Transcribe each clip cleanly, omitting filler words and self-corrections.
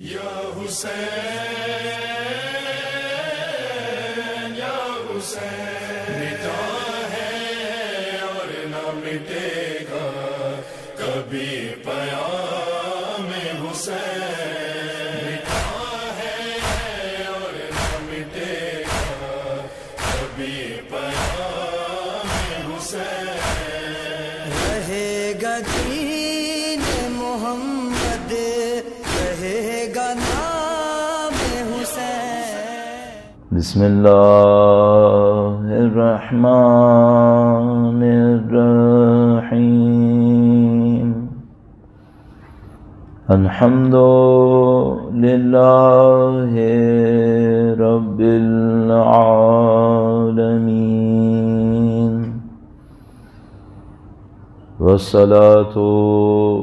یا حسین یا حسین، مٹا ہے اور نہ مٹے گا کبھی پیام حسین، مٹا ہے اور نہ مٹے گا کبھی پیام حسین، رہے گا دین محمد، رہے گا نام حسین۔ بسم اللہ الرحمن الرحیم، الحمد للہ رب العالمین، والصلاة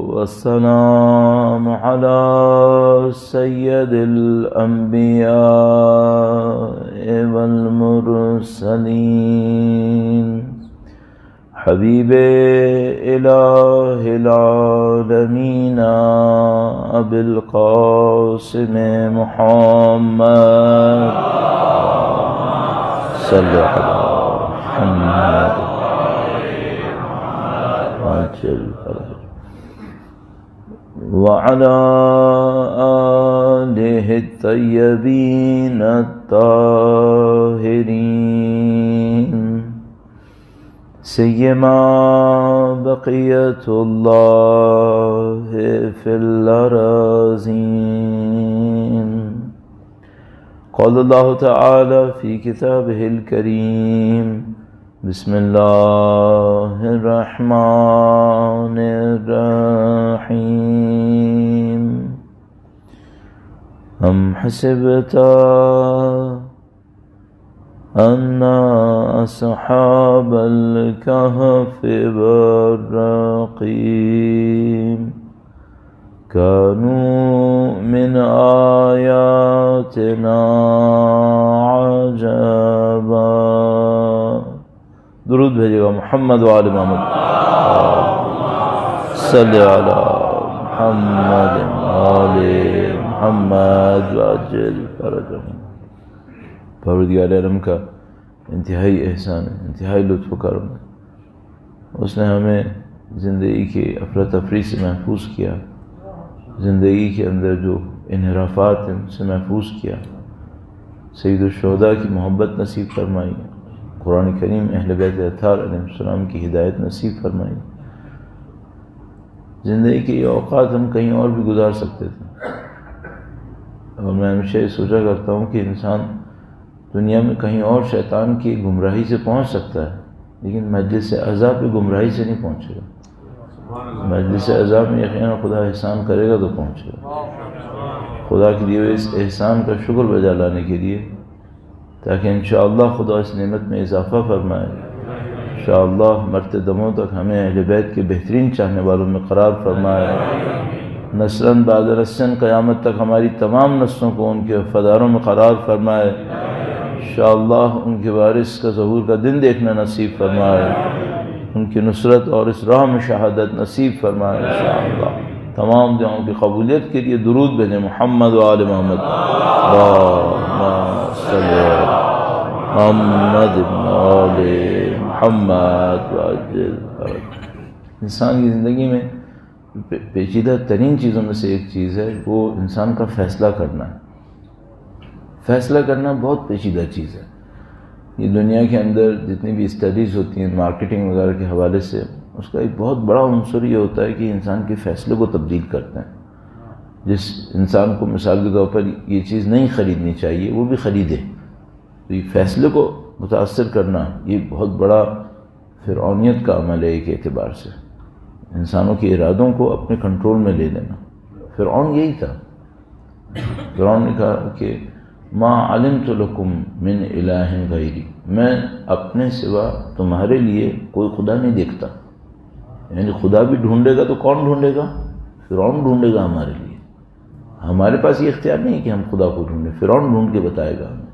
والسلام على سید الانبیاء والمرسلین، حبیب الہ العالمین ابی القاسم محمد صلی علی محمد وعلى آله الطيبين الطاهرين، سيما بقية الله في الأراضين. قال الله تعالى في كتابه الكريم: بسم اللہ الرحمن الرحیم، ام حسبت ان اصحاب الكهف والرقیم كانوا من آیاتنا عجبا. درود بھیجے گا محمد وآل محمد، صلی علی محمد وآل محمد وعجل فرجهم. پروردگار عالم کا انتہائی احسان ہے، انتہائی لطف و کرم ہے. اس نے ہمیں زندگی کے افراتفری سے محفوظ کیا، زندگی کے اندر جو انحرافات ہیں ان سے محفوظ کیا، سید الشہداء کی محبت نصیب فرمائی، قرآن کریم اہل بیت اطہار علیہ السلام کی ہدایت نصیب فرمائی. زندگی کے یہ اوقات ہم کہیں اور بھی گزار سکتے تھے، اور میں ہمیشہ یہ سوچا کرتا ہوں کہ انسان دنیا میں کہیں اور شیطان کی گمراہی سے پہنچ سکتا ہے، لیکن مجلس عزا پہ گمراہی سے نہیں پہنچے گا. مجلس عزا میں یقیناً خدا احسان کرے گا تو پہنچے گا. خدا کے لیے اس احسان کا شکر بجا لانے کے لیے، تاکہ انشاءاللہ خدا اس نعمت میں اضافہ فرمائے، انشاءاللہ مرتے دموں تک ہمیں اہل بیت کے بہترین چاہنے والوں میں قرار فرمائے، نسلاً بعد نسلاً قیامت تک ہماری تمام نسلوں کو ان کے وفاداروں میں قرار فرمائے، انشاءاللہ ان کے وارث کا ظہور کا دن دیکھنا نصیب فرمائے، ان کی نصرت اور اس راہ میں شہادت نصیب فرمائے انشاءاللہ. تمام دعاؤں کی قبولیت کے لیے درود بھیجیں محمد وآل محمد، اللہم صلی علی محمد وآل محمد وعجل فرجهم. انسان کی زندگی میں پیچیدہ ترین چیزوں میں سے ایک چیز ہے، وہ انسان کا فیصلہ کرنا ہے. فیصلہ کرنا بہت پیچیدہ چیز ہے. یہ دنیا کے اندر جتنی بھی اسٹڈیز ہوتی ہیں مارکیٹنگ وغیرہ کے حوالے سے، اس کا ایک بہت بڑا عنصر یہ ہوتا ہے کہ انسان کے فیصلے کو تبدیل کرتے ہیں. جس انسان کو مثال کے طور پر یہ چیز نہیں خریدنی چاہیے وہ بھی خریدے، تو یہ فیصلے کو متاثر کرنا یہ بہت بڑا فرعونیت کا عمل ہے. ایک اعتبار سے انسانوں کے ارادوں کو اپنے کنٹرول میں لے لینا. فرعون یہی تھا. فرعون نے کہا کہ ما علمت لکم من الہ غیری، میں اپنے سوا تمہارے لیے کوئی خدا نہیں دیکھتا. یعنی خدا بھی ڈھونڈے گا تو کون ڈھونڈے گا؟ فرعون ڈھونڈے گا ہمارے لیے. ہمارے پاس یہ اختیار نہیں ہے کہ ہم خدا کو ڈھونڈیں، فرعون ڈھونڈ کے بتائے گا ہمیں.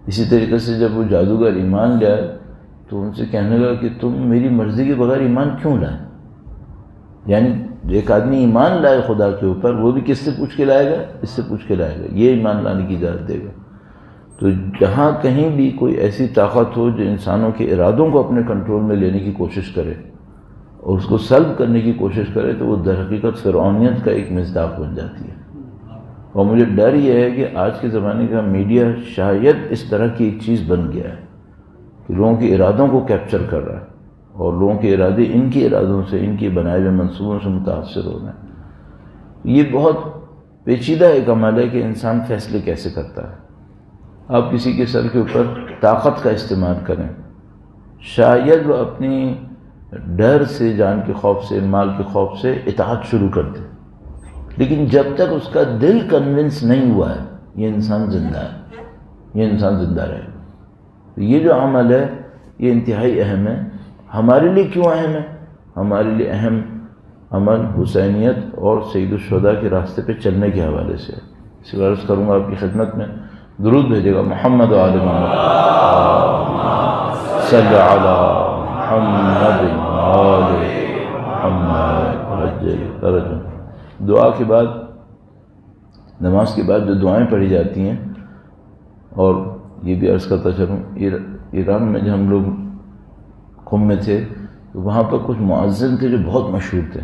اسی طریقے سے جب وہ جادوگر ایمان لائے تو ان سے کہنے لگا کہ تم میری مرضی کے بغیر ایمان کیوں لائے؟ یعنی ایک آدمی ایمان لائے خدا کے اوپر، وہ بھی کس سے پوچھ کے لائے گا؟ اس سے پوچھ کے لائے گا، یہ ایمان لانے کی اجازت دے گا۔ تو جہاں کہیں بھی کوئی ایسی طاقت ہو جو انسانوں کے ارادوں کو اپنے کنٹرول میں لینے کی کوشش کرے اور اس کو سلب کرنے کی کوشش کرے، تو وہ در حقیقت فرعونیت کا ایک مصداق بن جاتی ہے۔ اور مجھے ڈر یہ ہے کہ آج کے زمانے کا میڈیا شاید اس طرح کی ایک چیز بن گیا ہے کہ لوگوں کے ارادوں کو کیپچر کر رہا ہے، اور لوگوں کے ارادے ان کے ارادوں سے، ان کے بنائے ہوئے منصوبوں سے متاثر ہو رہے ہیں۔ یہ بہت پیچیدہ ایک عمل ہے کہ انسان فیصلے کیسے کرتا ہے۔ آپ کسی کے سر کے اوپر طاقت کا استعمال کریں، شاید وہ اپنی ڈر سے، جان کے خوف سے، مال کے خوف سے اطاعت شروع کر دے، لیکن جب تک اس کا دل کنونس نہیں ہوا ہے یہ انسان زندہ ہے، یہ انسان زندہ رہے گا۔ یہ جو عمل ہے یہ انتہائی اہم ہے۔ ہمارے لیے کیوں اہم ہے؟ ہمارے لیے اہم عمل حسینیت اور سید الشہداء کے راستے پہ چلنے کے حوالے سے ہے۔ اس لیے عرض کروں گا آپ کی خدمت میں، درود بھیجے گا محمد و آل محمد، صلی علی محمد و آل محمد۔ دعا کے بعد، نماز کے بعد جو دعائیں پڑھی جاتی ہیں، اور یہ بھی عرض کرتا چلوں، ایران میں جب ہم لوگ قم میں تھے تو وہاں پر کچھ مؤذن تھے جو بہت مشہور تھے۔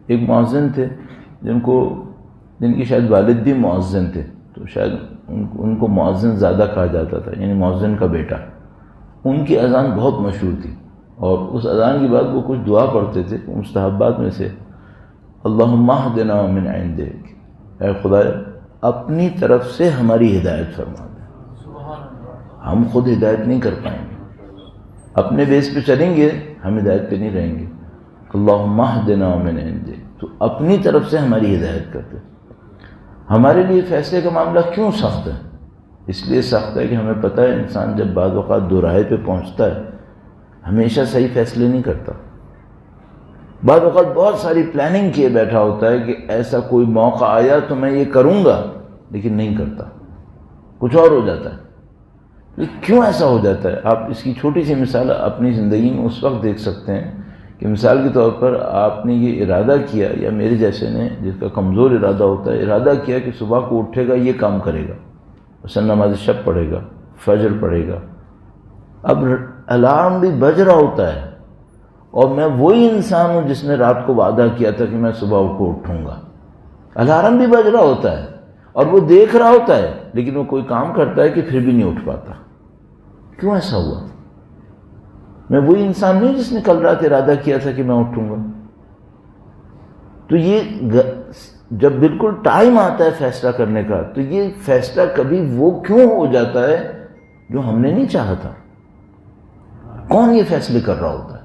ایک مؤذن تھے جن کی شاید والد بھی مؤذن تھے، تو شاید ان کو مؤذن زیادہ کہا جاتا تھا، یعنی مؤذن کا بیٹا۔ ان کی اذان بہت مشہور تھی، اور اس اذان کے بعد وہ کچھ دعا پڑھتے تھے، مستحبات میں سے اللہم اہدنا من عندک، اے خدا اپنی طرف سے ہماری ہدایت فرما دے۔ ہم خود ہدایت نہیں کر پائیں گے، اپنے بیس پہ چلیں گے، ہم ہدایت پہ نہیں رہیں گے۔ اللہم اہدنا من عندک، تو اپنی طرف سے ہماری ہدایت کر دے۔ ہمارے لیے فیصلے کا معاملہ کیوں سخت ہے؟ اس لیے سخت ہے کہ ہمیں پتہ ہے انسان جب بعض اوقات دوراہے پہ پہنچتا ہے ہمیشہ صحیح فیصلے نہیں کرتا۔ بعض اوقات بہت ساری پلاننگ کیے بیٹھا ہوتا ہے کہ ایسا کوئی موقع آیا تو میں یہ کروں گا، لیکن نہیں کرتا، کچھ اور ہو جاتا ہے۔ لیکن کیوں ایسا ہو جاتا ہے؟ آپ اس کی چھوٹی سی مثال اپنی زندگی میں اس وقت دیکھ سکتے ہیں کہ مثال کے طور پر آپ نے یہ ارادہ کیا، یا میرے جیسے نے جس کا کمزور ارادہ ہوتا ہے، ارادہ کیا کہ صبح کو اٹھے گا یہ کام کرے گا، مثلا نماز شب پڑھے گا، فجر پڑھے گا۔ اب الارم بھی بج رہا ہوتا ہے، اور میں وہی انسان ہوں جس نے رات کو وعدہ کیا تھا کہ میں صبح کو اٹھوں گا۔ الارم بھی بج رہا ہوتا ہے اور وہ دیکھ رہا ہوتا ہے، لیکن وہ کوئی کام کرتا ہے کہ پھر بھی نہیں اٹھ پاتا۔ کیوں ایسا ہوا؟ میں وہی انسان نہیں جس نے کل رات ارادہ کیا تھا کہ میں اٹھوں گا۔ تو یہ جب بالکل ٹائم آتا ہے فیصلہ کرنے کا، تو یہ فیصلہ کبھی وہ کیوں ہو جاتا ہے جو ہم نے نہیں چاہا تھا؟ کون یہ فیصلے کر رہا ہوتا ہے؟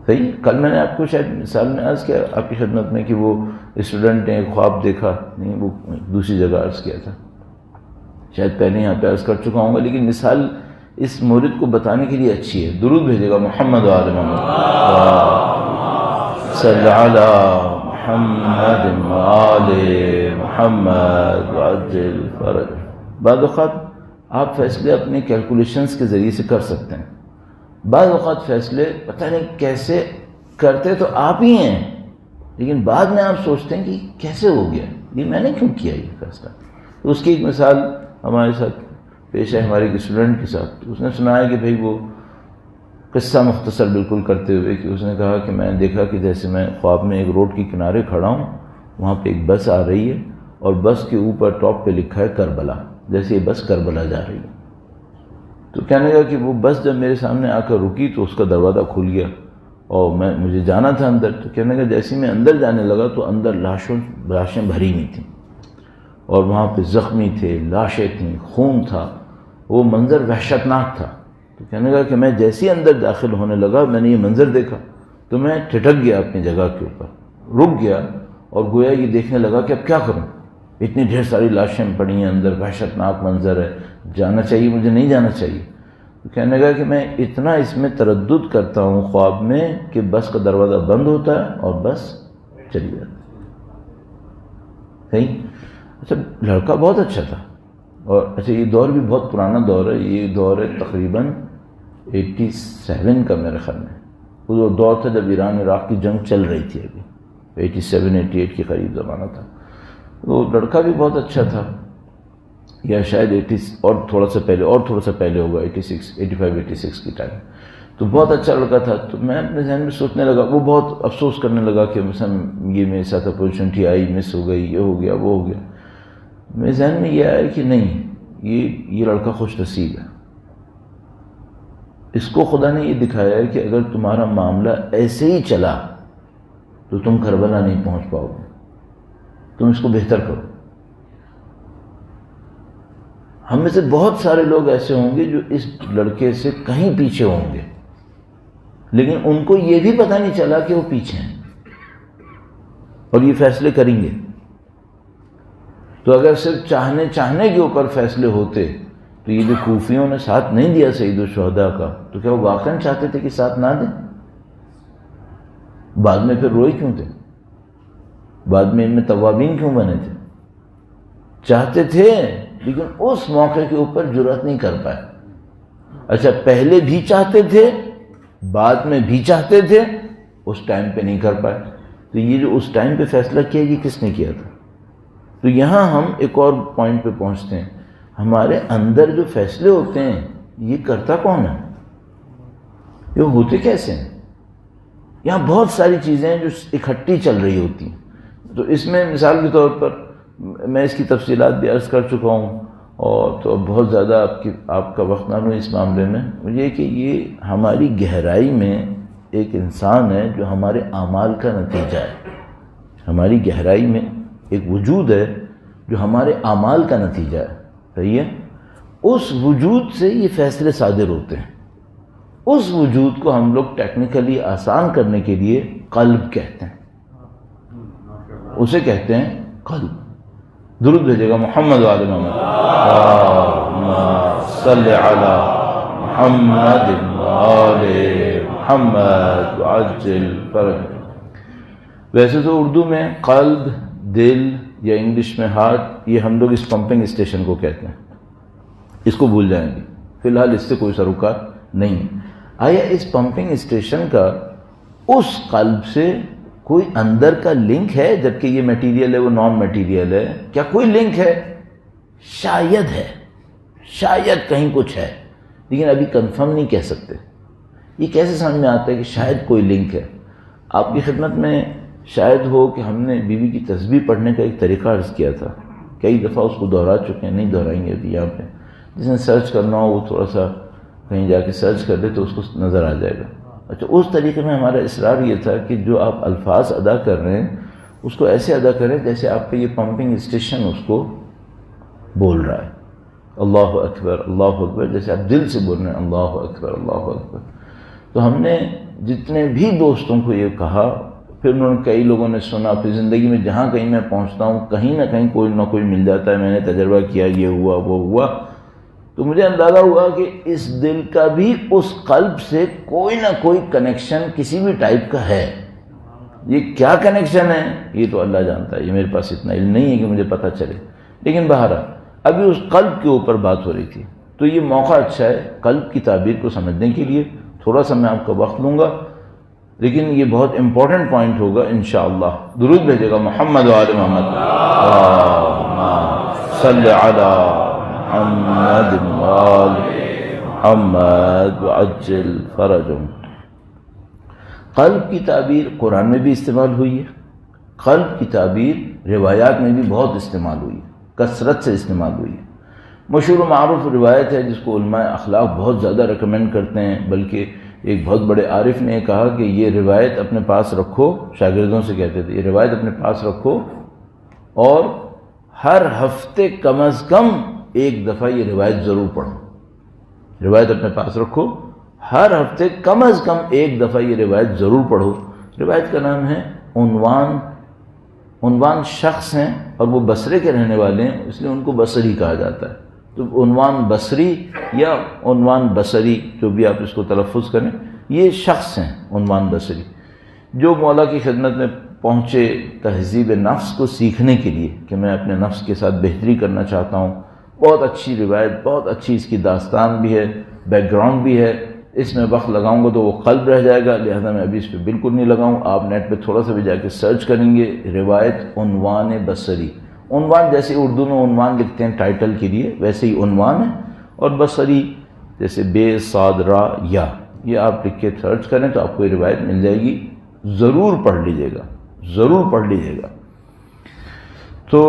صحیح، کل میں نے آپ کو شاید مثال میں عرض کیا آپ کی خدمت میں کہ وہ اسٹوڈنٹ نے ایک خواب دیکھا، نہیں وہ دوسری جگہ عرض کیا تھا، شاید پہلے یہاں پہ عرض کر چکا ہوں گا، لیکن مثال اس مورد کو بتانے کے لیے اچھی ہے۔ درود بھیجے گا محمد و آل محمد، صلی علی محمد و آل محمد وعجل فرج۔ بعض اوقات آپ فیصلے اپنے کیلکولیشنز کے ذریعے سے کر سکتے ہیں، بعض اوقات فیصلے پتہ نہیں کیسے کرتے تو آپ ہی ہیں، لیکن بعد میں آپ سوچتے ہیں کہ کیسے ہو گیا، یہ میں نے کیوں کیا یہ فیصلہ۔ تو اس کی ایک مثال ہمارے ساتھ پیش ہے، ہمارے ایک اسٹوڈنٹ کے ساتھ۔ اس نے سنایا کہ بھئی وہ قصہ مختصر بالکل کرتے ہوئے کہ اس نے کہا کہ میں نے دیکھا کہ جیسے میں خواب میں ایک روڈ کے کنارے کھڑا ہوں، وہاں پہ ایک بس آ رہی ہے، اور بس کے اوپر ٹاپ پہ لکھا ہے کربلا، جیسے یہ بس کربلا جا رہی ہے۔ تو کہنے لگا کہ وہ بس جب میرے سامنے آ کر رکی تو اس کا دروازہ کھل گیا، اور مجھے جانا تھا اندر۔ تو کہنے لگا جیسے میں اندر جانے لگا تو اندر لاشیں بھری ہوئی تھیں، اور وہاں پہ زخمی تھے، لاشیں تھیں، خون تھا، وہ منظر وحشتناک تھا۔ تو کہنے لگا کہ میں جیسے اندر داخل ہونے لگا میں نے یہ منظر دیکھا تو میں ٹھٹک گیا اپنی جگہ کے اوپر، رک گیا، اور گویا یہ دیکھنے لگا کہ اب کیا کروں، اتنی ڈھیر ساری لاشیں پڑی ہیں اندر، وحشتناک منظر ہے، جانا چاہیے مجھے نہیں جانا چاہیے۔ تو کہنے لگا کہ میں اتنا اس میں تردد کرتا ہوں خواب میں کہ بس کا دروازہ بند ہوتا ہے اور بس چلی جاتی ہے۔ صحیح، اچھا لڑکا بہت اچھا تھا، اور اچھا یہ دور بھی بہت پرانا دور ہے، یہ دور ہے تقریباً 87 کا میرے خیال میں، وہ دور تھا جب ایران عراق کی جنگ چل رہی تھی ابھی، 87-88 کے قریب زمانہ تھا. وہ لڑکا بھی بہت اچھا تھا، یا شاید 80 اور تھوڑا سا پہلے ہوگا، 85-86 کی ٹائم. تو بہت اچھا لڑکا تھا. تو میں اپنے ذہن میں سوچنے لگا، وہ بہت افسوس کرنے لگا کہ مثلا یہ میرے ساتھ اپورچونٹی آئی، مس ہو گئی، یہ ہو گیا، وہ ہو گیا. میرے ذہن میں یہ آیا کہ نہیں، یہ لڑکا خوش نصیب ہے. اس کو خدا نے یہ دکھایا ہے کہ اگر تمہارا معاملہ ایسے ہی چلا تو تم کربلا نہیں پہنچ پاؤ گے، تم اس کو بہتر کرو. ہم میں سے بہت سارے لوگ ایسے ہوں گے جو اس لڑکے سے کہیں پیچھے ہوں گے، لیکن ان کو یہ بھی پتہ نہیں چلا کہ وہ پیچھے ہیں اور یہ فیصلے کریں گے. تو اگر صرف چاہنے کے اوپر فیصلے ہوتے تو یہ جو کوفیوں نے ساتھ نہیں دیا سید الشہداء کا، تو کیا وہ واقعاً چاہتے تھے کہ ساتھ نہ دیں؟ بعد میں پھر روئے کیوں تھے؟ بعد میں ان میں توابین کیوں بنے تھے؟ چاہتے تھے لیکن اس موقع کے اوپر جرأت نہیں کر پائے. اچھا، پہلے بھی چاہتے تھے، بعد میں بھی چاہتے تھے، اس ٹائم پہ نہیں کر پائے. تو یہ جو اس ٹائم پہ فیصلہ کیا، یہ کس نے کیا تھا؟ تو یہاں ہم ایک اور پوائنٹ پہ پہنچتے ہیں. ہمارے اندر جو فیصلے ہوتے ہیں یہ کرتا کون ہے؟ یہ ہوتے کیسے ہیں؟ یہاں بہت ساری چیزیں جو اکٹھی چل رہی ہوتی ہیں. تو اس میں مثال کے طور پر میں اس کی تفصیلات بھی عرض کر چکا ہوں، اور تو بہت زیادہ آپ کا وقت نہ لوں اس معاملے میں. مجھے کہ یہ ہماری گہرائی میں ایک انسان ہے جو ہمارے اعمال کا نتیجہ ہے. ہماری گہرائی میں ایک وجود ہے جو ہمارے اعمال کا نتیجہ ہے. صحیح ہے؟ اس وجود سے یہ فیصلے صادر ہوتے ہیں. اس وجود کو ہم لوگ ٹیکنیکلی آسان کرنے کے لیے قلب کہتے ہیں. اسے کہتے ہیں قلب. درود بھیجے گا محمد وعلی محمد. اللہم صلی علی محمد وعلی محمد وعجل فرج. ویسے تو اردو میں قلب، دل یا انگلش میں ہارٹ، یہ ہم لوگ اس پمپنگ اسٹیشن کو کہتے ہیں. اس کو بھول جائیں گے، فی الحال اس سے کوئی سروکار نہیں ہے. آیا اس پمپنگ اسٹیشن کا اس قلب سے کوئی اندر کا لنک ہے؟ جبکہ یہ میٹیریل ہے، وہ نان میٹیریل ہے. کیا کوئی لنک ہے؟ شاید ہے، شاید کہیں کچھ ہے، لیکن ابھی کنفرم نہیں کہہ سکتے. یہ کیسے سمجھ میں آتا ہے کہ شاید کوئی لنک ہے؟ آپ کی خدمت میں شاید ہو کہ ہم نے بیوی کی تسبیح پڑھنے کا ایک طریقہ عرض کیا تھا. کئی دفعہ اس کو دہرا چکے ہیں، نہیں دہرائیں گے ابھی. یہاں پہ جس نے سرچ کرنا ہو وہ تھوڑا سا کہیں جا کے سرچ کر لے تو اس کو نظر آ جائے گا. اچھا، اس طریقے میں ہمارا اصرار یہ تھا کہ جو آپ الفاظ ادا کر رہے ہیں اس کو ایسے ادا کریں جیسے آپ کا یہ پمپنگ اسٹیشن اس کو بول رہا ہے. اللہ اکبر، اللہ اکبر، جیسے آپ دل سے بول رہے ہیں اللہ اکبر، اللہ اکبر. تو ہم نے جتنے بھی دوستوں کو یہ کہا، پھر انہوں نے کئی لوگوں نے سنا. پھر زندگی میں جہاں کہیں میں پہنچتا ہوں کہیں نہ کہیں کوئی نہ کوئی مل جاتا ہے، میں نے تجربہ کیا، یہ ہوا وہ ہوا. تو مجھے اندازہ ہوا کہ اس دل کا بھی اس قلب سے کوئی نہ کوئی کنیکشن کسی بھی ٹائپ کا ہے. یہ کیا کنیکشن ہے یہ تو اللہ جانتا ہے، یہ میرے پاس اتنا علم نہیں ہے کہ مجھے پتہ چلے. لیکن بہرحال ابھی اس قلب کے اوپر بات ہو رہی تھی، تو یہ موقع اچھا ہے قلب کی تعبیر کو سمجھنے کے لیے. تھوڑا سا میں آپ کا وقت لوں گا، لیکن یہ بہت امپورٹنٹ پوائنٹ ہوگا انشاءاللہ. درود بھیجے گا محمد وعلی محمد. اللہم صلی علی محمد وعلی محمد وعجل فرجهم. قلب کی تعبیر قرآن میں بھی استعمال ہوئی ہے. قلب کی تعبیر روایات میں بھی بہت استعمال ہوئی ہے، کثرت سے استعمال ہوئی ہے. مشہور و معروف روایت ہے جس کو علماء اخلاق بہت زیادہ ریکمینڈ کرتے ہیں، بلکہ ایک بہت بڑے عارف نے کہا کہ یہ روایت اپنے پاس رکھو. شاگردوں سے کہتے تھے یہ روایت اپنے پاس رکھو اور ہر ہفتے کم از کم ایک دفعہ یہ روایت ضرور پڑھو. روایت اپنے پاس رکھو، ہر ہفتے کم از کم ایک دفعہ یہ روایت ضرور پڑھو. روایت کا نام ہے عنوان. عنوان شخص ہیں اور وہ بصرے کے رہنے والے ہیں، اس لیے ان کو بصری کہا جاتا ہے. تو عنوان بصری یا عنوان بصری، جو بھی آپ اس کو تلفظ کریں، یہ شخص ہیں عنوان بصری، جو مولا کی خدمت میں پہنچے تہذیب نفس کو سیکھنے کے لیے کہ میں اپنے نفس کے ساتھ بہتری کرنا چاہتا ہوں. بہت اچھی روایت، بہت اچھی اس کی داستان بھی ہے، بیک گراؤنڈ بھی ہے. اس میں وقت لگاؤں گا تو وہ قلب رہ جائے گا، لہذا میں ابھی اس پہ بالکل نہیں لگاؤں۔ آپ نیٹ پہ تھوڑا سا بھی جا کے سرچ کریں گے، روایت عنوان بصری، عنوان جیسے اردو میں عنوان لکھتے ہیں ٹائٹل کے لیے، ویسے ہی عنوان ہے، اور بصری جیسے بے صاد را یا، یہ آپ لکھ کے سرچ کریں تو آپ کو یہ روایت مل جائے گی، ضرور پڑھ لیجیے گا، ضرور پڑھ لیجیے گا۔ تو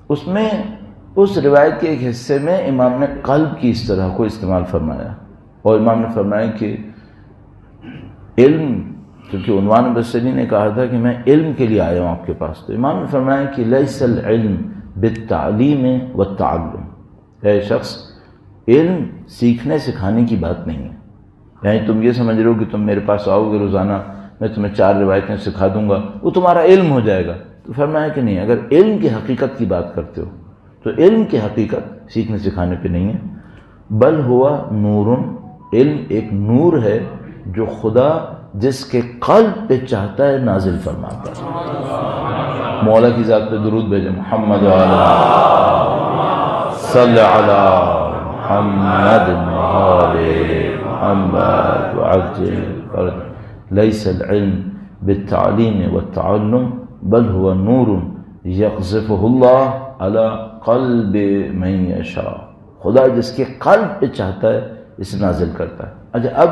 اس میں اس روایت کے ایک حصے میں امام نے قلب کی اس طرح کو استعمال فرمایا، اور امام نے فرمایا کہ علم، کیونکہ عنوان بصری نے کہا تھا کہ میں علم کے لیے آیا ہوں آپ کے پاس، تو امام نے فرمایا کہ لیس العلم بالتعلیم والتعلم، اے شخص علم سیکھنے سکھانے کی بات نہیں ہے، یعنی تم یہ سمجھ رہے ہو کہ تم میرے پاس آؤ گے روزانہ میں تمہیں 4 روایتیں سکھا دوں گا وہ تمہارا علم ہو جائے گا، تو فرمایا کہ نہیں، اگر علم کی حقیقت کی بات کرتے ہو تو علم کی حقیقت سیکھنے سکھانے پہ نہیں ہے، بل ہوا نور، علم ایک نور ہے جو خدا جس کے قلب پہ چاہتا ہے نازل فرماتا ہے۔ مولا کی ذات پہ درود بھیجیں، محمد صلی علی محمد محمد وعجل۔ لیس العلم بالتعلیم والتعلم بل هو نور یقذفہ اللہ علی قلب من یشاء، خدا جس کے قلب پہ چاہتا ہے اسے نازل کرتا ہے۔ اچھا، اب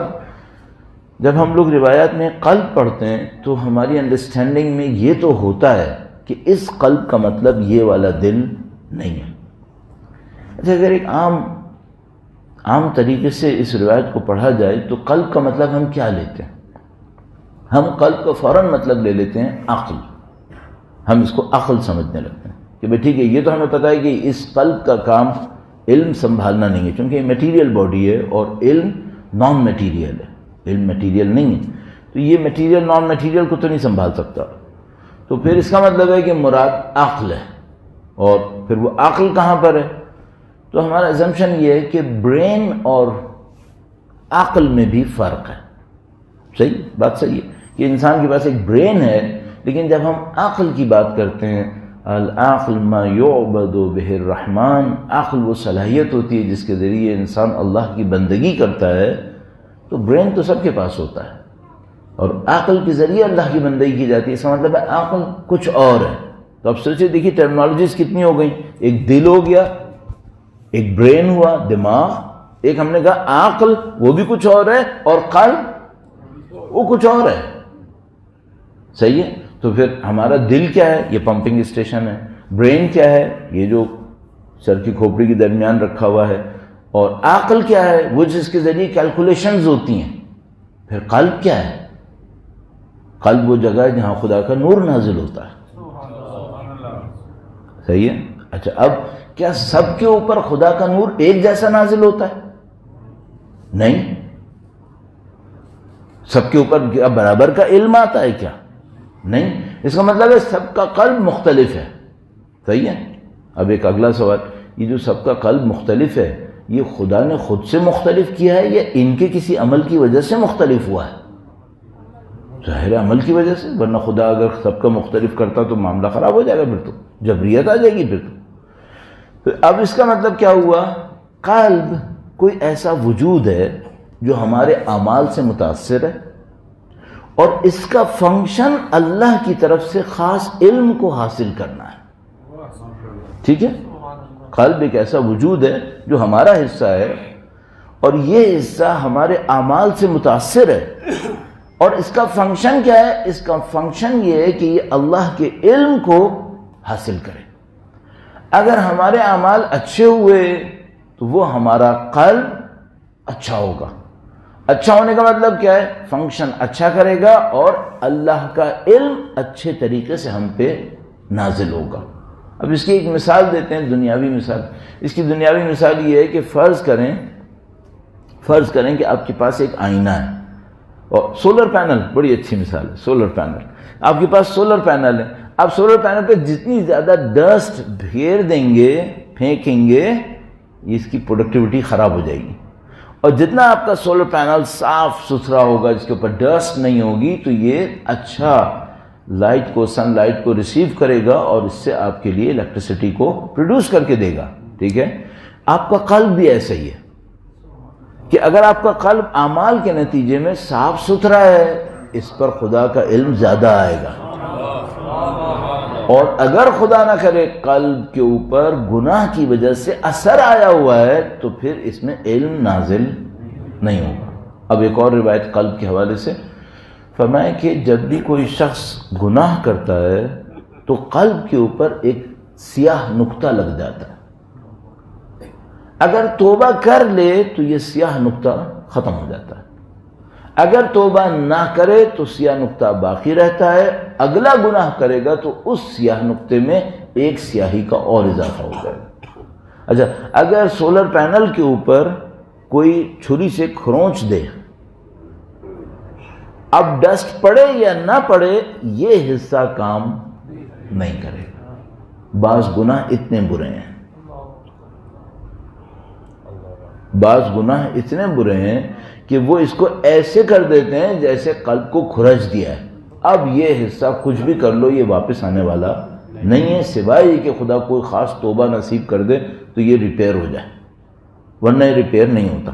جب ہم لوگ روایات میں قلب پڑھتے ہیں تو ہماری انڈرسٹینڈنگ میں یہ تو ہوتا ہے کہ اس قلب کا مطلب یہ والا دل نہیں ہے۔ اچھا، اگر ایک عام طریقے سے اس روایت کو پڑھا جائے تو قلب کا مطلب ہم کیا لیتے ہیں؟ ہم قلب کا فوراً مطلب لے لیتے ہیں عقل، ہم اس کو عقل سمجھنے لگتے ہیں کہ بھئی ٹھیک ہے، یہ تو ہمیں پتہ ہے کہ اس قلب کا کام علم سنبھالنا نہیں ہے، چونکہ یہ میٹیریل باڈی ہے اور علم نان میٹیریل ہے، علم میٹیریل نہیں ہے، تو یہ میٹیریل نان میٹیریل کو تو نہیں سنبھال سکتا، تو پھر اس کا مطلب ہے کہ مراد عقل ہے، اور پھر وہ عقل کہاں پر ہے؟ تو ہمارا ایزمپشن یہ ہے کہ برین اور عقل میں بھی فرق ہے۔ صحیح بات صحیح ہے کہ انسان کے پاس ایک برین ہے، لیکن جب ہم عقل کی بات کرتے ہیں، العقل ما یعبد بہ الرحمن، عقل وہ صلاحیت ہوتی ہے جس کے ذریعے انسان اللہ کی بندگی کرتا ہے، تو برین تو سب کے پاس ہوتا ہے اور عقل کے ذریعے اللہ کی بندگی کی جاتی ہے، اس کا مطلب ہے عقل کچھ اور ہے۔ تو اب سوچے دیکھیے ٹرمنالوجیز کتنی ہو گئیں، ایک دل ہو گیا، ایک برین ہوا دماغ، ایک ہم نے کہا عقل وہ بھی کچھ اور ہے، اور قلب وہ کچھ اور ہے۔ صحیح ہے، تو پھر ہمارا دل کیا ہے؟ یہ پمپنگ اسٹیشن ہے۔ برین کیا ہے؟ یہ جو سر کی کھوپڑی کے درمیان رکھا ہوا ہے۔ اور عقل کیا ہے؟ وہ جس کے ذریعے کیلکولیشنز ہوتی ہیں۔ پھر قلب کیا ہے؟ قلب وہ جگہ ہے جہاں خدا کا نور نازل ہوتا ہے۔ صحیح ہے۔ اچھا، اب کیا سب کے اوپر خدا کا نور ایک جیسا نازل ہوتا ہے؟ نہیں۔ سب کے اوپر کیا برابر کا علم آتا ہے کیا؟ نہیں۔ اس کا مطلب ہے سب کا قلب مختلف ہے۔ صحیح ہے۔ اب ایک اگلا سوال، یہ جو سب کا قلب مختلف ہے، یہ خدا نے خود سے مختلف کیا ہے یا ان کے کسی عمل کی وجہ سے مختلف ہوا ہے؟ ظاہر عمل کی وجہ سے، ورنہ خدا اگر سب کا مختلف کرتا تو معاملہ خراب ہو جائے گا، پھر تو جبریت آ جائے گی۔ پھر تو اب اس کا مطلب کیا ہوا؟ قلب کوئی ایسا وجود ہے جو ہمارے اعمال سے متاثر ہے، اور اس کا فنکشن اللہ کی طرف سے خاص علم کو حاصل کرنا ہے۔ ٹھیک ہے، قلب ایک ایسا وجود ہے جو ہمارا حصہ ہے، اور یہ حصہ ہمارے اعمال سے متاثر ہے، اور اس کا فنکشن کیا ہے؟ اس کا فنکشن یہ ہے کہ یہ اللہ کے علم کو حاصل کرے۔ اگر ہمارے اعمال اچھے ہوئے تو وہ ہمارا قلب اچھا ہوگا۔ اچھا ہونے کا مطلب کیا ہے؟ فنکشن اچھا کرے گا اور اللہ کا علم اچھے طریقے سے ہم پہ نازل ہوگا۔ اب اس کی ایک مثال دیتے ہیں، دنیاوی مثال۔ اس کی دنیاوی مثال یہ ہے کہ فرض کریں کہ آپ کے پاس ایک آئینہ ہے، اور سولر پینل بڑی اچھی مثال ہے۔ سولر پینل، آپ کے پاس سولر پینل ہے، آپ سولر پینل پہ جتنی زیادہ ڈسٹ پھیر دیں گے، پھینکیں گے، اس کی پروڈکٹیوٹی خراب ہو جائے گی، اور جتنا آپ کا سولر پینل صاف ستھرا ہوگا، جس کے اوپر ڈسٹ نہیں ہوگی، تو یہ اچھا لائٹ کو، سن لائٹ کو ریسیو کرے گا، اور اس سے آپ کے لیے الیکٹریسٹی کو پروڈیوس کر کے دے گا۔ ٹھیک ہے، آپ کا قلب بھی ایسا ہی ہے۔ کہ اگر آپ کا قلب اعمال کے نتیجے میں صاف ستھرا ہے، اس پر خدا کا علم زیادہ آئے گا، اور اگر خدا نہ کرے قلب کے اوپر گناہ کی وجہ سے اثر آیا ہوا ہے تو پھر اس میں علم نازل نہیں ہوگا۔ اب ایک اور روایت قلب کے حوالے سے فرمائے کہ جب بھی کوئی شخص گناہ کرتا ہے تو قلب کے اوپر ایک سیاہ نقطہ لگ جاتا ہے، اگر توبہ کر لے تو یہ سیاہ نقطہ ختم ہو جاتا ہے، اگر توبہ نہ کرے تو سیاہ نقطہ باقی رہتا ہے، اگلا گناہ کرے گا تو اس سیاہ نقطے میں ایک سیاہی کا اور اضافہ ہو جائے گا۔ اچھا، اگر سولر پینل کے اوپر کوئی چھری سے کھرونچ دے، اب ڈسٹ پڑے یا نہ پڑے یہ حصہ کام نہیں کرے گا۔ بعض گناہ اتنے برے ہیں، بعض گناہ اتنے برے ہیں کہ وہ اس کو ایسے کر دیتے ہیں جیسے قلب کو کھرچ دیا ہے، اب یہ حصہ کچھ بھی کر لو یہ واپس آنے والا نہیں ہے، سوائے یہ کہ خدا کوئی خاص توبہ نصیب کر دے تو یہ ریپیئر ہو جائے، ورنہ یہ ریپیئر نہیں ہوتا۔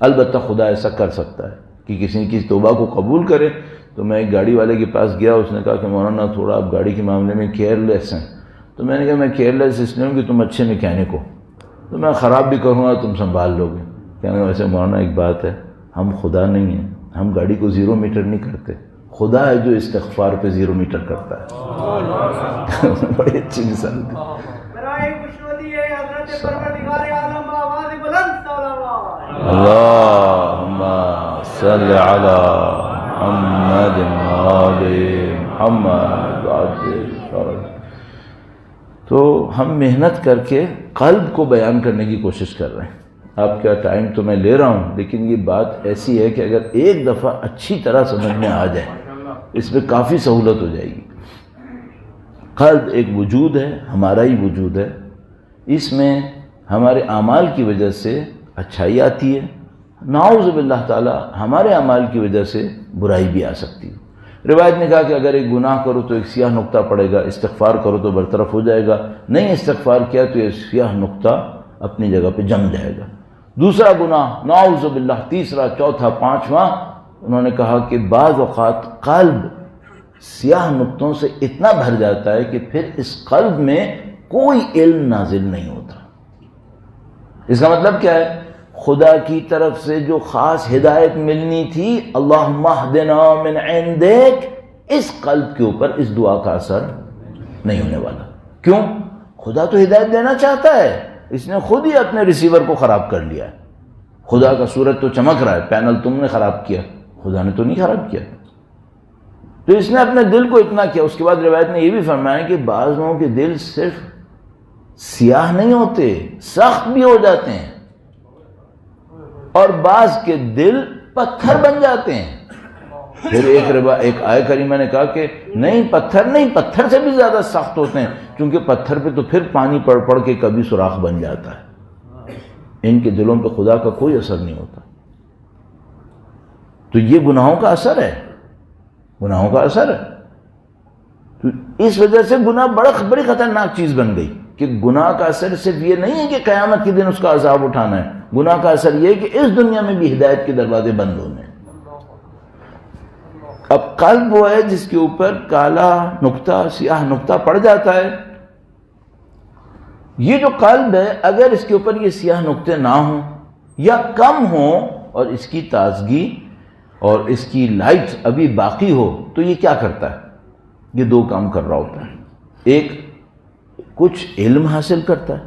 البتہ خدا ایسا کر سکتا ہے کہ کسی کی توبہ کو قبول کرے۔ تو میں ایک گاڑی والے کے پاس گیا، اس نے کہا کہ مولانا تھوڑا آپ گاڑی کے معاملے میں کیئر لیس ہیں۔ تو میں نے کہا میں کیئر لیس اس لیے ہوں کہ تم اچھے میکینک ہو، تو میں خراب بھی کروں گا تم سنبھال لو گے۔ کہنے کہ ویسے مولانا ایک بات ہے، ہم خدا نہیں ہیں، ہم گاڑی کو 0 میٹر نہیں کرتے، خدا ہے جو استغفار پہ 0 میٹر کرتا ہے۔ بڑی اچھی مثال دی۔ اللہم صل علی محمد وآل محمد۔ تو ہم محنت کر کے قلب کو بیان کرنے کی کوشش کر رہے ہیں۔ آپ کا ٹائم تو میں لے رہا ہوں، لیکن یہ بات ایسی ہے کہ اگر ایک دفعہ اچھی طرح سمجھ میں آ جائے اس میں کافی سہولت ہو جائے گی۔ قلب ایک وجود ہے، ہمارا ہی وجود ہے، اس میں ہمارے اعمال کی وجہ سے اچھائی آتی ہے، نعوذ باللہ تعالی ہمارے اعمال کی وجہ سے برائی بھی آ سکتی ہے۔ روایت نے کہا کہ اگر ایک گناہ کرو تو ایک سیاہ نقطہ پڑے گا، استغفار کرو تو برطرف ہو جائے گا، نہیں استغفار کیا تو یہ سیاہ نقطہ اپنی جگہ پہ جم جائے گا۔ دوسرا گناہ نعوذ باللہ، تیسرا، چوتھا، پانچواں، انہوں نے کہا کہ بعض اوقات قلب سیاہ نقطوں سے اتنا بھر جاتا ہے کہ پھر اس قلب میں کوئی علم نازل نہیں ہوتا۔ اس کا مطلب کیا ہے؟ خدا کی طرف سے جو خاص ہدایت ملنی تھی، اللہم اہدنا من عندک، اس قلب کے اوپر اس دعا کا اثر نہیں ہونے والا۔ کیوں؟ خدا تو ہدایت دینا چاہتا ہے، اس نے خود ہی اپنے ریسیور کو خراب کر لیا ہے۔ خدا کا سورج تو چمک رہا ہے، پینل تم نے خراب کیا، خدا نے تو نہیں خراب کیا۔ تو اس نے اپنے دل کو اتنا کیا۔ اس کے بعد روایت نے یہ بھی فرمایا کہ بعض لوگوں کے دل صرف سیاہ نہیں ہوتے، سخت بھی ہو جاتے ہیں، اور بعض کے دل پتھر بن جاتے ہیں۔ پھر ایک آیہ کریمہ نے کہا کہ نہیں، پتھر نہیں، پتھر سے بھی زیادہ سخت ہوتے ہیں، کیونکہ پتھر پہ تو پھر پانی پڑ پڑ کے کبھی سوراخ بن جاتا ہے، ان کے دلوں پہ خدا کا کوئی اثر نہیں ہوتا۔ تو یہ گناہوں کا اثر ہے، گناہوں کا اثر ہے۔ تو اس وجہ سے گناہ بڑی خطرناک چیز بن گئی کہ گناہ کا اثر صرف یہ نہیں ہے کہ قیامت کے دن اس کا عذاب اٹھانا ہے، گناہ کا اثر یہ ہے کہ اس دنیا میں بھی ہدایت کے دروازے بند ہونے ہیں۔ اب قلب وہ ہے جس کے اوپر کالا نقطہ، سیاہ نقطہ پڑ جاتا ہے۔ یہ جو قلب ہے، اگر اس کے اوپر یہ سیاہ نقطے نہ ہوں یا کم ہوں اور اس کی تازگی اور اس کی لائٹ ابھی باقی ہو، تو یہ کیا کرتا ہے؟ یہ دو کام کر رہا ہوتا ہے۔ ایک، کچھ علم حاصل کرتا ہے،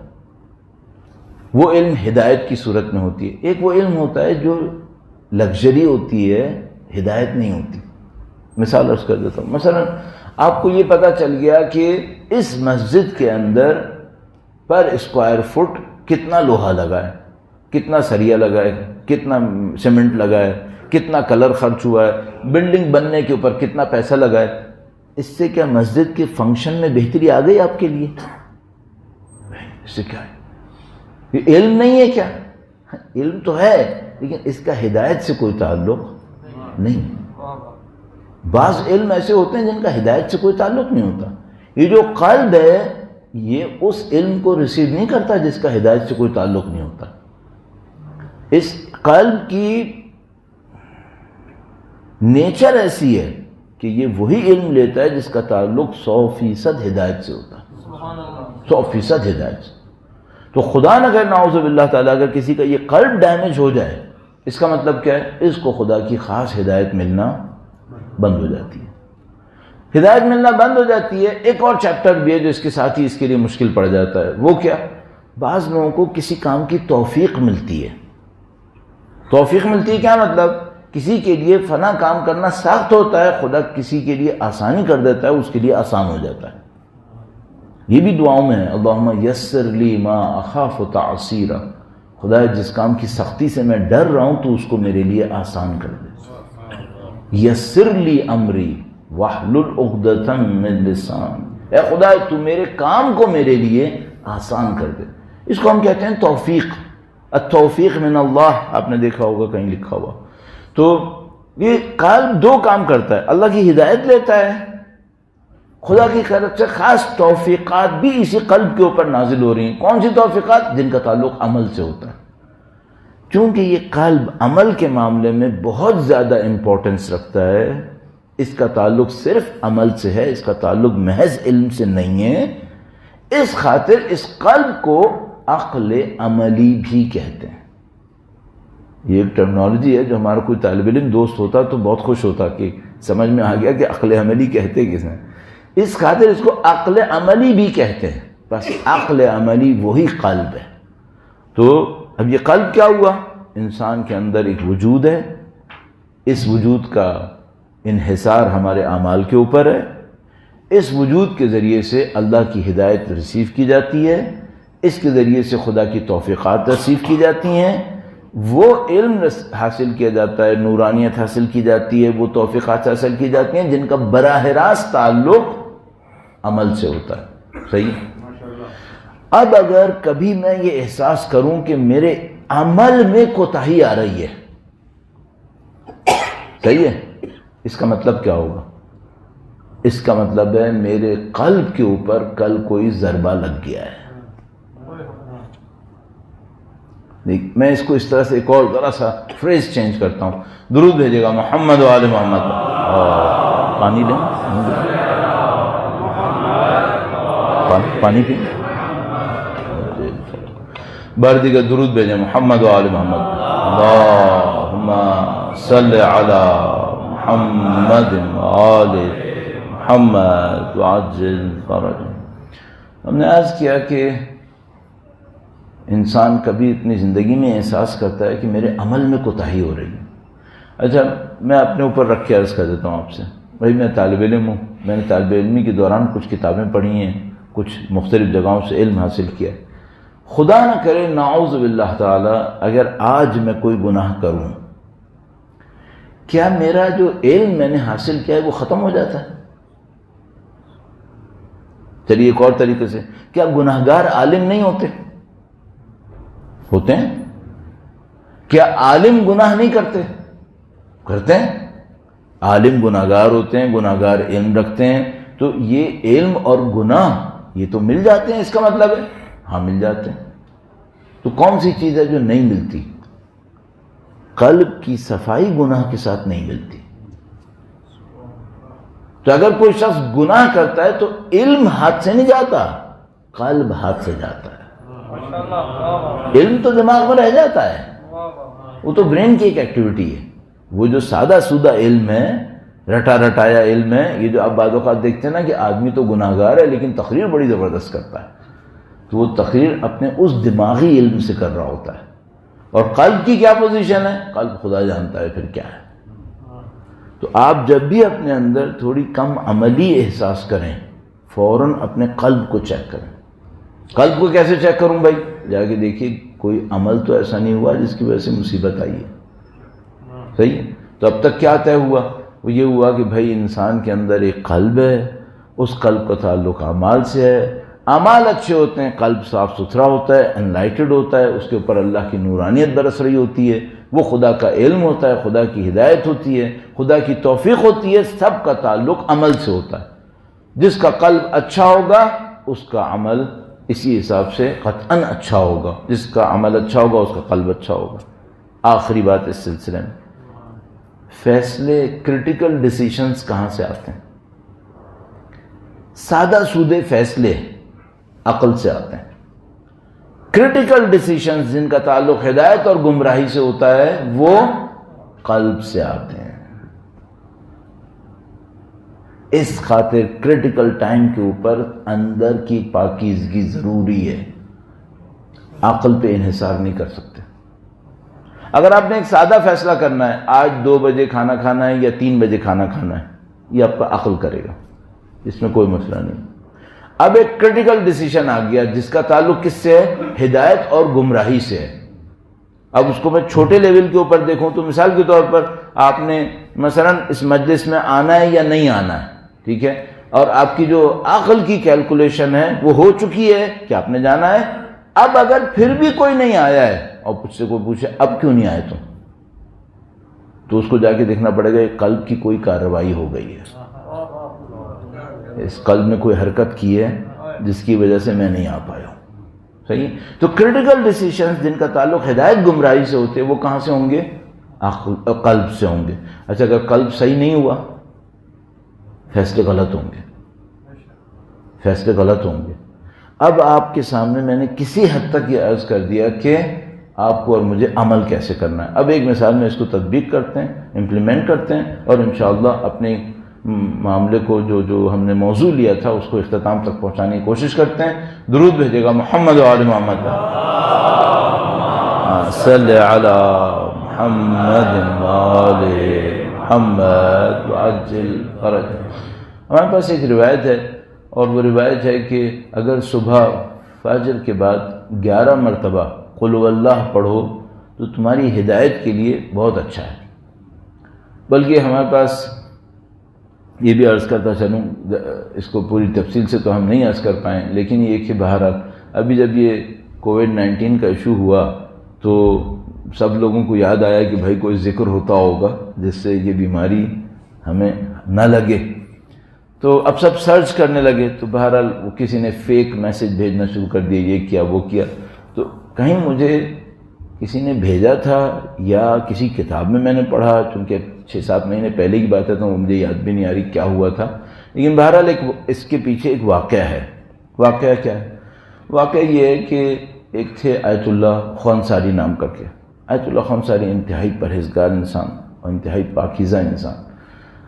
وہ علم ہدایت کی صورت میں ہوتی ہے۔ ایک وہ علم ہوتا ہے جو لگژری ہوتی ہے، ہدایت نہیں ہوتی۔ مثال عرض کر دیتا ہوں، مثلا آپ کو یہ پتہ چل گیا کہ اس مسجد کے اندر پر اسکوائر فٹ کتنا لوہا لگا ہے، کتنا سریا لگا ہے، کتنا سیمنٹ لگا ہے، کتنا کلر خرچ ہوا ہے، بلڈنگ بننے کے اوپر کتنا پیسہ لگا ہے۔ اس سے کیا مسجد کے فنکشن میں بہتری آ گئی آپ کے لیے؟ اس سے کیا ہے؟ یہ علم نہیں ہے کیا؟ علم تو ہے، لیکن اس کا ہدایت سے کوئی تعلق نہیں۔ بعض علم ایسے ہوتے ہیں جن کا ہدایت سے کوئی تعلق نہیں ہوتا۔ یہ جو قلب ہے یہ اس علم کو ریسیو نہیں کرتا جس کا ہدایت سے کوئی تعلق نہیں ہوتا۔ اس قلب کی نیچر ایسی ہے کہ یہ وہی علم لیتا ہے جس کا تعلق 100% ہدایت سے ہوتا ہے، 100% ہدایت سے. تو خدا نہ کرے نعوذ باللہ تعالیٰ اگر کسی کا یہ قلب ڈیمیج ہو جائے، اس کا مطلب کیا ہے؟ اس کو خدا کی خاص ہدایت ملنا بند ہو جاتی ہے. ہدایت ملنا بند ہو جاتی ہے. ایک اور چیپٹر بھی ہے جو اس کے ساتھ ہی اس کے لیے مشکل پڑ جاتا ہے. وہ کیا؟ بعض لوگوں کو کسی کام کی توفیق ملتی ہے. توفیق ملتی ہے کیا مطلب؟ کسی کے لیے فلاں کام کرنا سخت ہوتا ہے، خدا کسی کے لیے آسانی کر دیتا ہے، اس کے لیے آسان ہو جاتا ہے. یہ بھی دعاؤں میں ہے، اللہم یسر لی ما اخاف تعسیرا، خدا جس کام کی سختی سے میں ڈر رہا ہوں تو اس کو میرے لیے آسان کر دے. یسر لی امری واحلل عقدۃ من لسان، اے خدا تو میرے کام کو میرے لیے آسان کر دے. اس کو ہم کہتے ہیں توفیق. التوفیق من اللہ، آپ نے دیکھا ہوگا کہیں لکھا ہوا. تو یہ قلب دو کام کرتا ہے، اللہ کی ہدایت لیتا ہے، خدا کی طرف سے خاص توفیقات بھی اسی قلب کے اوپر نازل ہو رہی ہیں. کون سی توفیقات؟ جن کا تعلق عمل سے ہوتا ہے. چونکہ یہ قلب عمل کے معاملے میں بہت زیادہ امپورٹنس رکھتا ہے، اس کا تعلق صرف عمل سے ہے، اس کا تعلق محض علم سے نہیں ہے. اس خاطر اس قلب کو عقل عملی بھی کہتے ہیں. یہ ایک ٹرمنالوجی ہے جو ہمارا کوئی طالب علم دوست ہوتا تو بہت خوش ہوتا کہ سمجھ میں آ گیا کہ عقل عملی کہتے کس ہیں. اس خاطر اس کو عقل عملی بھی کہتے ہیں. بس عقل عملی وہی قلب ہے. تو اب یہ قلب کیا ہوا؟ انسان کے اندر ایک وجود ہے، اس وجود کا انحصار ہمارے اعمال کے اوپر ہے. اس وجود کے ذریعے سے اللہ کی ہدایت ریسیو کی جاتی ہے، اس کے ذریعے سے خدا کی توفیقات ریسیو کی جاتی ہیں، وہ علم حاصل کیا جاتا ہے، نورانیت حاصل کی جاتی ہے، وہ توفیقات حاصل کی جاتی ہیں جن کا براہ راست تعلق عمل سے ہوتا ہے. صحیح؟ اب اگر کبھی میں یہ احساس کروں کہ میرے عمل میں کوتاہی آ رہی ہے، صحیح ہے، اس کا مطلب کیا ہوگا؟ اس کا مطلب ہے میرے قلب کے اوپر کل کوئی ضربہ لگ گیا ہے. میں اس کو اس طرح سے ایک اور ذرا سا فریز چینج کرتا ہوں. درود بھیجے گا محمد و آل محمد. پانی لیں، پانی پی بار دیگر درود بھیجیں محمد و آل محمد. اللہم صلی علی محمد و آل محمد وعجل فرجہ. ہم نے عرض کیا کہ انسان کبھی اپنی زندگی میں احساس کرتا ہے کہ میرے عمل میں کوتاہی ہو رہی ہے. اچھا میں اپنے اوپر رکھ کے عرض کر دیتا ہوں آپ سے. بھائی میں طالب علم ہوں، میں نے طالب علمی کے دوران کچھ کتابیں پڑھی ہیں، کچھ مختلف جگہوں سے علم حاصل کیا. خدا نہ کرے نعوذ باللہ تعالی اگر آج میں کوئی گناہ کروں، کیا میرا جو علم میں نے حاصل کیا ہے وہ ختم ہو جاتا ہے؟ چلیے ایک اور طریقے سے، کیا گناہگار عالم نہیں ہوتے؟ ہوتے ہیں. کیا عالم گناہ نہیں کرتے؟ کرتے ہیں. عالم گناہگار ہوتے ہیں، گناہگار علم رکھتے ہیں. تو یہ علم اور گناہ یہ تو مل جاتے ہیں، اس کا مطلب ہے ہاں مل جاتے ہیں. تو کون سی چیز ہے جو نہیں ملتی؟ قلب کی صفائی گناہ کے ساتھ نہیں ملتی. تو اگر کوئی شخص گناہ کرتا ہے تو علم ہاتھ سے نہیں جاتا، قلب ہاتھ سے جاتا ہے. علم تو دماغ میں رہ جاتا ہے، وہ تو برین کی ایک ایکٹیویٹی ہے. وہ جو سادہ سودہ علم ہے، رٹا رٹایا علم ہے، یہ جو آپ بعض اوقات دیکھتے ہیں نا کہ آدمی تو گناہگار ہے لیکن تقریر بڑی زبردست کرتا ہے، تو وہ تقریر اپنے اس دماغی علم سے کر رہا ہوتا ہے. اور قلب کی کیا پوزیشن ہے؟ قلب خدا جانتا ہے پھر کیا ہے. تو آپ جب بھی اپنے اندر تھوڑی کم عملی احساس کریں، فوراً اپنے قلب کو چیک کریں. قلب کو کیسے چیک کروں بھائی؟ جا کے دیکھیے کوئی عمل تو ایسا نہیں ہوا جس کی وجہ سے مصیبت آئی ہے. صحیح. تو اب تک کیا طے ہوا؟ وہ یہ ہوا کہ بھائی انسان کے اندر ایک قلب ہے، اس قلب کا تعلق اعمال سے ہے. اعمال اچھے ہوتے ہیں، قلب صاف ستھرا ہوتا ہے، انلائٹڈ ہوتا ہے، اس کے اوپر اللہ کی نورانیت برس رہی ہوتی ہے، وہ خدا کا علم ہوتا ہے، خدا کی ہدایت ہوتی ہے، خدا کی توفیق ہوتی ہے. سب کا تعلق عمل سے ہوتا ہے. جس کا قلب اچھا ہوگا اس کا عمل اسی حساب سے قطعاً اچھا ہوگا. جس کا عمل اچھا ہوگا اس کا قلب اچھا ہوگا. آخری بات اس سلسلے میں، فیصلے کرٹیکل ڈیسیشنز کہاں سے آتے ہیں؟ سادہ سودے فیصلے عقل سے آتے ہیں، کرٹیکل ڈیسیشنز جن کا تعلق ہدایت اور گمراہی سے ہوتا ہے وہ قلب سے آتے ہیں۔ اس خاطر کرٹیکل ٹائم کے اوپر اندر کی پاکیزگی ضروری ہے، عقل پہ انحصار نہیں کر سکتے۔ اگر آپ نے ایک سادہ فیصلہ کرنا ہے، آج 2 بجے کھانا کھانا ہے یا 3 بجے کھانا کھانا ہے، یہ آپ کا عقل کرے گا، اس میں کوئی مسئلہ نہیں۔ اب ایک کرٹیکل ڈیسیشن آ گیا جس کا تعلق کس سے ہے؟ ہدایت اور گمراہی سے ہے۔ اب اس کو میں چھوٹے لیول کے اوپر دیکھوں تو مثال کے طور پر آپ نے مثلا اس مجلس میں آنا ہے یا نہیں آنا ہے، ٹھیک ہے، اور آپ کی جو عقل کی کیلکولیشن ہے وہ ہو چکی ہے کہ آپ نے جانا ہے۔ اب اگر پھر بھی کوئی نہیں آیا ہے اور مجھ سے کوئی پوچھے اب کیوں نہیں آئے تم، تو اس کو جا کے دیکھنا پڑے گا یہ قلب کی کوئی کارروائی ہو گئی ہے، اس قلب میں کوئی حرکت کی ہے جس کی وجہ سے میں نہیں آ پایا ہوں۔ صحیح؟ تو کرٹیکل ڈیسیشنز جن کا تعلق ہدایت گمراہی سے ہوتے ہیں وہ کہاں سے ہوں گے؟ قلب سے ہوں گے۔ اچھا اگر قلب صحیح نہیں ہوا، فیصلے غلط ہوں گے، فیصلے غلط ہوں گے۔ اب آپ کے سامنے میں نے کسی حد تک یہ عرض کر دیا کہ آپ کو اور مجھے عمل کیسے کرنا ہے۔ اب ایک مثال میں اس کو تطبیق کرتے ہیں، امپلیمنٹ کرتے ہیں، اور انشاءاللہ اپنے معاملے کو جو ہم نے موضوع لیا تھا اس کو اختتام تک پہنچانے کی کوشش کرتے ہیں۔ درود بھیجے گا محمد و آل محمد، صلی علی محمد و آل محمد وعجل فرج۔ ہمارے پاس ایک روایت ہے، اور وہ روایت ہے کہ اگر صبح فجر کے بعد 11 مرتبہ قل هو اللہ پڑھو تو تمہاری ہدایت کے لیے بہت اچھا ہے۔ بلکہ ہمارے پاس یہ بھی عرض کرتا چلوں، اس کو پوری تفصیل سے تو ہم نہیں عرض کر پائیں، لیکن یہ کہ بہرحال ابھی جب یہ کووڈ-19 کا ایشو ہوا تو سب لوگوں کو یاد آیا کہ بھائی کوئی ذکر ہوتا ہوگا جس سے یہ بیماری ہمیں نہ لگے، تو اب سب سرچ کرنے لگے۔ تو بہرحال وہ کسی نے فیک میسج بھیجنا شروع کر دیا، یہ کیا وہ کیا، تو کہیں مجھے کسی نے بھیجا تھا یا کسی کتاب میں نے پڑھا، چونکہ 6-7 مہینے پہلے کی بات ہے تو مجھے یاد بھی نہیں آ رہی کیا ہوا تھا، لیکن بہرحال اس کے پیچھے ایک واقعہ ہے۔ واقعہ کیا ہے؟ واقعہ یہ ہے کہ ایک تھے آیت اللہ خونساری نام کر کے۔ آیت اللہ خونساری انتہائی پرہیزگار انسان اور انتہائی پاکیزہ انسان۔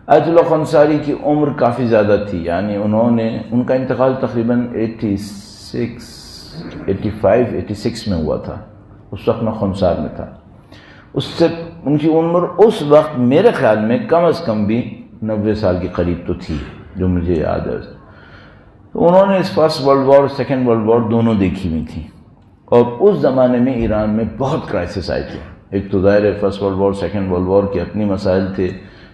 آیت اللہ خونساری کی عمر کافی زیادہ تھی، یعنی ان کا انتقال تقریباً 86 میں ہوا تھا، اس وقت میں خونسار میں تھا۔ اس سے ان کی عمر اس وقت میرے خیال میں کم از کم بھی 90 سال کے قریب تو تھی، جو مجھے یاد ہے۔ تو انہوں نے اس فرسٹ ورلڈ وار اور سیکنڈ ورلڈ وار دونوں دیکھی ہوئی تھیں، اور اس زمانے میں ایران میں بہت کرائسس آئے تھے۔ ایک تو ظاہر ہے first world war second world war کے اپنی مسائل تھے،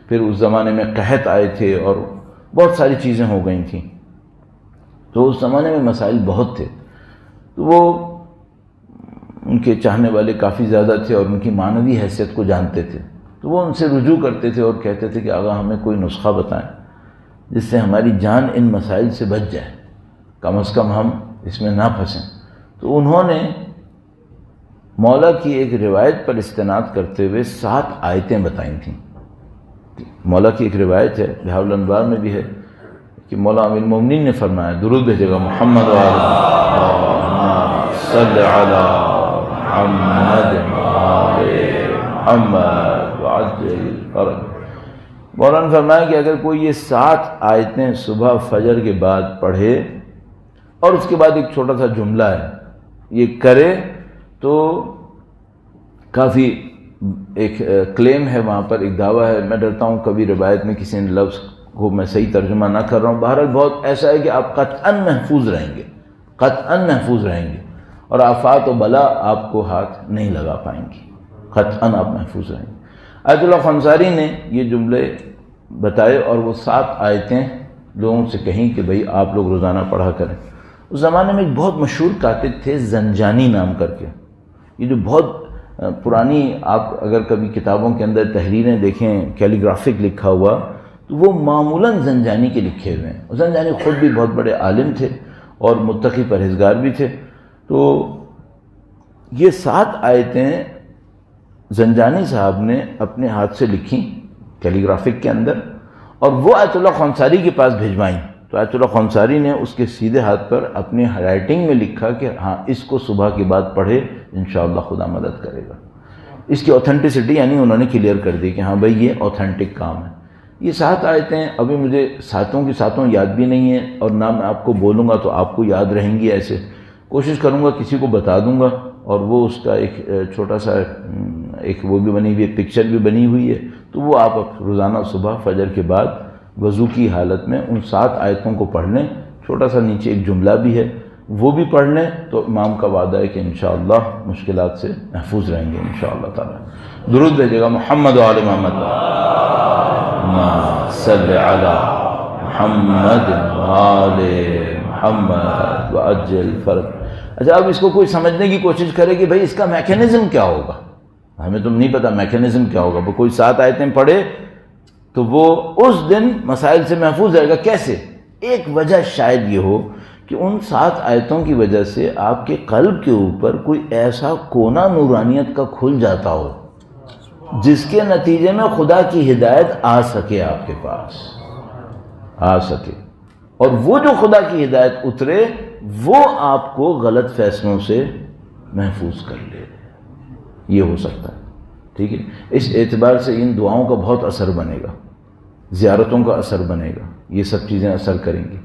پھر اس زمانے میں قحط آئے تھے اور بہت ساری چیزیں ہو گئی تھیں، تو اس زمانے میں مسائل بہت تھے۔ تو وہ ان کے چاہنے والے کافی زیادہ تھے اور ان کی معنوی حیثیت کو جانتے تھے، تو وہ ان سے رجوع کرتے تھے اور کہتے تھے کہ آقا ہمیں کوئی نسخہ بتائیں جس سے ہماری جان ان مسائل سے بچ جائے، کم از کم ہم اس میں نہ پھنسیں۔ تو انہوں نے مولا کی ایک روایت پر استناد کرتے ہوئے 7 آیتیں بتائی تھیں۔ مولا کی ایک روایت ہے، بہاء الانوار میں بھی ہے، کہ مولا امیر المومنین نے فرمایا، درود بھیجے گا محمد و آل صلی علی محمد محمد وعجل فرج۔ مولا نے فرمایا کہ اگر کوئی یہ 7 آیتیں صبح فجر کے بعد پڑھے اور اس کے بعد ایک چھوٹا سا جملہ ہے یہ کرے تو کافی ایک کلیم ہے وہاں پر، ایک دعویٰ ہے۔ میں ڈرتا ہوں کبھی روایت میں کسی نے لفظ کو میں صحیح ترجمہ نہ کر رہا ہوں، بہرحال بہت ایسا ہے کہ آپ قطعاً محفوظ رہیں گے، قطعاً محفوظ رہیں گے، اور آفات و بلا آپ کو ہاتھ نہیں لگا پائیں گی، قطعاً آپ محفوظ رہیں گے۔ آیت اللہ خونساری نے یہ جملے بتائے اور وہ 7 آیتیں لوگوں سے کہیں کہ بھئی آپ لوگ روزانہ پڑھا کریں۔ اس زمانے میں ایک بہت مشہور کاتب تھے زنجانی نام کر کے، یہ جو بہت پرانی، آپ اگر کبھی کتابوں کے اندر تحریریں دیکھیں کیلیگرافک لکھا ہوا تو وہ معمولاً زنجانی کے لکھے ہوئے ہیں۔ زنجانی خود بھی بہت بڑے عالم تھے اور متقی پرہیزگار بھی تھے۔ تو یہ 7 آیتیں زنجانی صاحب نے اپنے ہاتھ سے لکھی کیلی گرافک کے اندر اور وہ آیت اللہ خونساری کے پاس بھیجوائیں. تو آیت اللہ خونساری نے اس کے سیدھے ہاتھ پر اپنی رائٹنگ میں لکھا کہ ہاں اس کو صبح کے بعد پڑھے انشاءاللہ خدا مدد کرے گا. اس کی اوتھینٹسٹی یعنی انہوں نے کلیئر کر دی کہ ہاں بھائی یہ اوتھینٹک کام ہے. یہ 7 آیتیں ابھی مجھے ساتوں کی ساتوں یاد بھی نہیں ہیں اور نہ میں آپ کو بولوں گا تو آپ کو یاد رہیں گی. ایسے کوشش کروں گا کسی کو بتا دوں گا اور وہ اس کا ایک چھوٹا سا ایک وہ بھی بنی ہوئی ہے, پکچر بھی بنی ہوئی ہے, تو وہ آپ روزانہ صبح فجر کے بعد وضو کی حالت میں ان 7 آیتوں کو پڑھ لیں. چھوٹا سا نیچے ایک جملہ بھی ہے وہ بھی پڑھ لیں تو امام کا وعدہ ہے کہ انشاءاللہ مشکلات سے محفوظ رہیں گے انشاءاللہ تعالی. درود بھیجے گا محمد و آل محمد صلی علی محمد و آل محمد وعجل فرج. اچھا اب اس کو کوئی سمجھنے کی کوشش کرے کہ بھائی اس کا میکینزم کیا ہوگا. ہمیں تو نہیں پتا میکینزم کیا ہوگا. وہ کوئی 7 آیتیں پڑھے تو وہ اس دن مسائل سے محفوظ رہے گا. کیسے؟ ایک وجہ شاید یہ ہو کہ ان 7 آیتوں کی وجہ سے آپ کے قلب کے اوپر کوئی ایسا کونا نورانیت کا کھل جاتا ہو جس کے نتیجے میں خدا کی ہدایت آ سکے, آپ کے پاس آ سکے, اور وہ جو خدا کی ہدایت اترے وہ آپ کو غلط فیصلوں سے محفوظ کر لے. یہ ہو سکتا ہے. ٹھیک ہے, اس اعتبار سے ان دعاؤں کا بہت اثر بنے گا, زیارتوں کا اثر بنے گا, یہ سب چیزیں اثر کریں گی.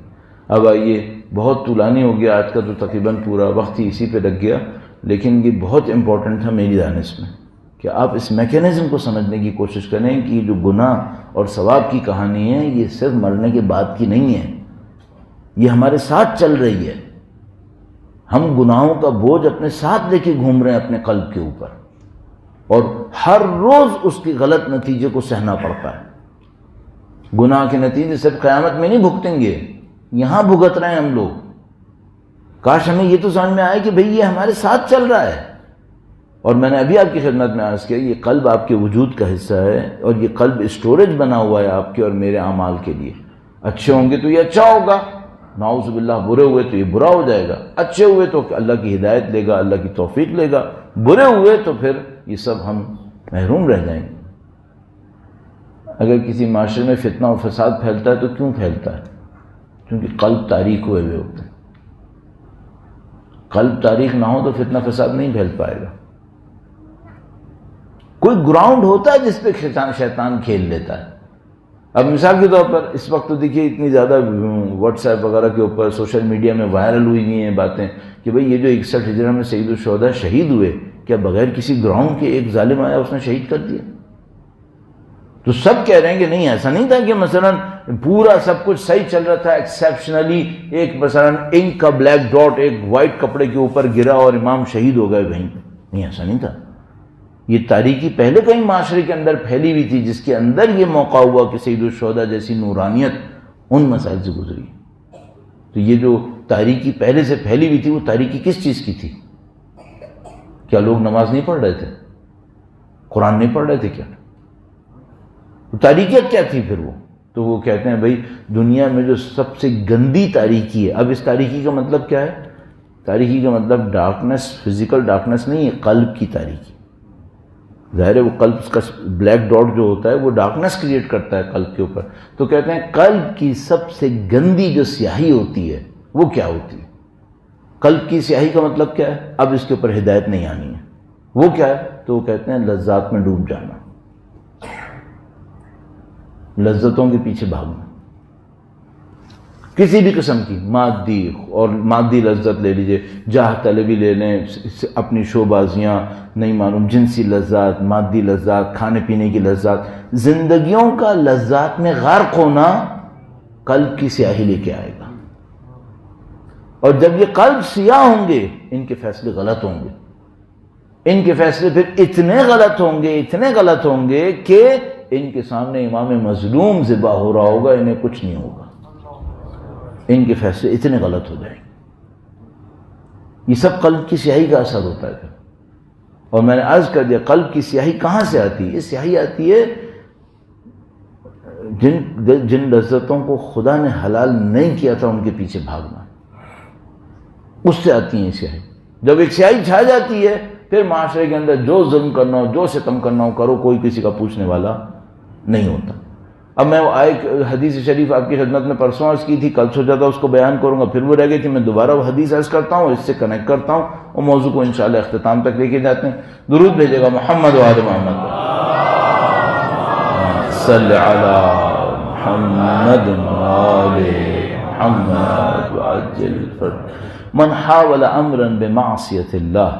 اب آئیے, بہت طولانی ہو گیا آج کا تو تقریباً پورا وقت ہی اسی پہ لگ گیا, لیکن یہ بہت امپورٹنٹ تھا میری دانش میں کہ آپ اس میکینزم کو سمجھنے کی کوشش کریں کہ یہ جو گناہ اور ثواب کی کہانی ہے یہ صرف مرنے کے بعد کی نہیں ہے, یہ ہمارے ساتھ چل رہی ہے. ہم گناہوں کا بوجھ اپنے ساتھ لے کے گھوم رہے ہیں اپنے قلب کے اوپر, اور ہر روز اس کے غلط نتیجے کو سہنا پڑتا ہے. گناہ کے نتیجے صرف قیامت میں نہیں بھگتیں گے, یہاں بھگت رہے ہیں ہم لوگ. کاش ہمیں یہ تو سمجھ میں آئے کہ بھئی یہ ہمارے ساتھ چل رہا ہے. اور میں نے ابھی آپ کی خدمت میں عرض کیا یہ قلب آپ کے وجود کا حصہ ہے, اور یہ قلب اسٹوریج بنا ہوا ہے آپ کے اور میرے اعمال کے لیے. اچھے ہوں گے تو یہ اچھا ہوگا, نعوذ باللہ برے ہوئے تو یہ برا ہو جائے گا. اچھے ہوئے تو اللہ کی ہدایت لے گا, اللہ کی توفیق لے گا. برے ہوئے تو پھر یہ سب ہم محروم رہ جائیں گے. اگر کسی معاشرے میں فتنہ و فساد پھیلتا ہے تو کیوں پھیلتا ہے؟ کیونکہ قلب تاریک ہوئے ہوتے ہیں. قلب تاریک نہ ہو تو فتنہ فساد نہیں پھیل پائے گا. کوئی گراؤنڈ ہوتا ہے جس پہ شیطان کھیل لیتا ہے. اب مثال کے طور پر اس وقت تو دیکھیے اتنی زیادہ واٹس ایپ وغیرہ کے اوپر سوشل میڈیا میں وائرل ہوئی ہوئی ہیں باتیں کہ بھئی یہ جو 61 ہجری میں سید الشہداء شہید ہوئے, کیا بغیر کسی گراؤنڈ کے ایک ظالم آیا اس نے شہید کر دیا؟ تو سب کہہ رہے ہیں کہ نہیں, ایسا نہیں تھا کہ مثلا پورا سب کچھ صحیح چل رہا تھا, ایکسیپشنلی ایک مثلا انک کا بلیک ڈاٹ ایک وائٹ کپڑے کے اوپر گرا اور امام شہید ہو گئے کہیں. نہیں, ایسا نہیں تھا. یہ تاریکی پہلے کہیں معاشرے کے اندر پھیلی ہوئی تھی جس کے اندر یہ موقع ہوا کہ سید الشہداء جیسی نورانیت ان مسائل سے گزری. تو یہ جو تاریکی پہلے سے پھیلی ہوئی تھی وہ تاریکی کس چیز کی تھی؟ کیا لوگ نماز نہیں پڑھ رہے تھے؟ قرآن نہیں پڑھ رہے تھے کیا؟ تاریکیت کیا تھی پھر وہ؟ تو وہ کہتے ہیں بھائی دنیا میں جو سب سے گندی تاریکی ہے. اب اس تاریکی کا مطلب کیا ہے؟ تاریکی کا مطلب ڈارکنس, فزیکل ڈارکنس نہیں ہے, قلب کی تاریکی. ظاہر ہے وہ قلب, اس کا بلیک ڈاٹ جو ہوتا ہے وہ ڈارکنس کریٹ کرتا ہے قلب کے اوپر. تو کہتے ہیں قلب کی سب سے گندی جو سیاہی ہوتی ہے وہ کیا ہوتی ہے؟ قلب کی سیاہی کا مطلب کیا ہے؟ اب اس کے اوپر ہدایت نہیں آنی ہے. وہ کیا ہے؟ تو وہ کہتے ہیں لذات میں ڈوب جانا, لذتوں کے پیچھے بھاگنا, کسی بھی قسم کی مادی, اور مادی لذت لے لیجئے, جاہ طلبی لے لیں, اپنی شو بازیاں, نہیں معلوم جنسی لذات, مادی لذات, کھانے پینے کی لذات. زندگیوں کا لذات میں غرق ہونا قلب کی سیاہی لے کے آئے گا. اور جب یہ قلب سیاہ ہوں گے ان کے فیصلے غلط ہوں گے. ان کے فیصلے پھر اتنے غلط ہوں گے, اتنے غلط ہوں گے کہ ان کے سامنے امام مظلوم ذبح ہو رہا ہوگا, انہیں کچھ نہیں ہوگا. ان کے فیصلے اتنے غلط ہو جائیں گے. یہ سب قلب کی سیاہی کا اثر ہوتا ہے. اور میں نے عرض کر دیا قلب کی سیاہی کہاں سے آتی ہے؟ یہ سیاہی آتی ہے جن لذتوں کو خدا نے حلال نہیں کیا تھا ان کے پیچھے بھاگنا, اس سے آتی ہیں سیاہی. جب ایک سیاہی چھا جاتی ہے پھر معاشرے کے اندر جو ظلم کرنا ہو، جو ستم کرنا ہو کرو، کوئی کسی کا پوچھنے والا نہیں ہوتا۔ اب میں وہ ایک حدیث شریف آپ کی خدمت میں پرسوں عرض کی تھی، کل سوچا تھا اس کو بیان کروں گا، پھر وہ رہ گئی تھی، میں دوبارہ وہ حدیث عرض کرتا ہوں، اس سے کنیکٹ کرتا ہوں اور موضوع کو انشاءاللہ اختتام تک لے کے جاتے ہیں۔ درود بھیجے گا محمد و آل محمد، صلی علی محمد و آل محمد وعجل فرج۔ من حاول امرا بمعصیت اللہ،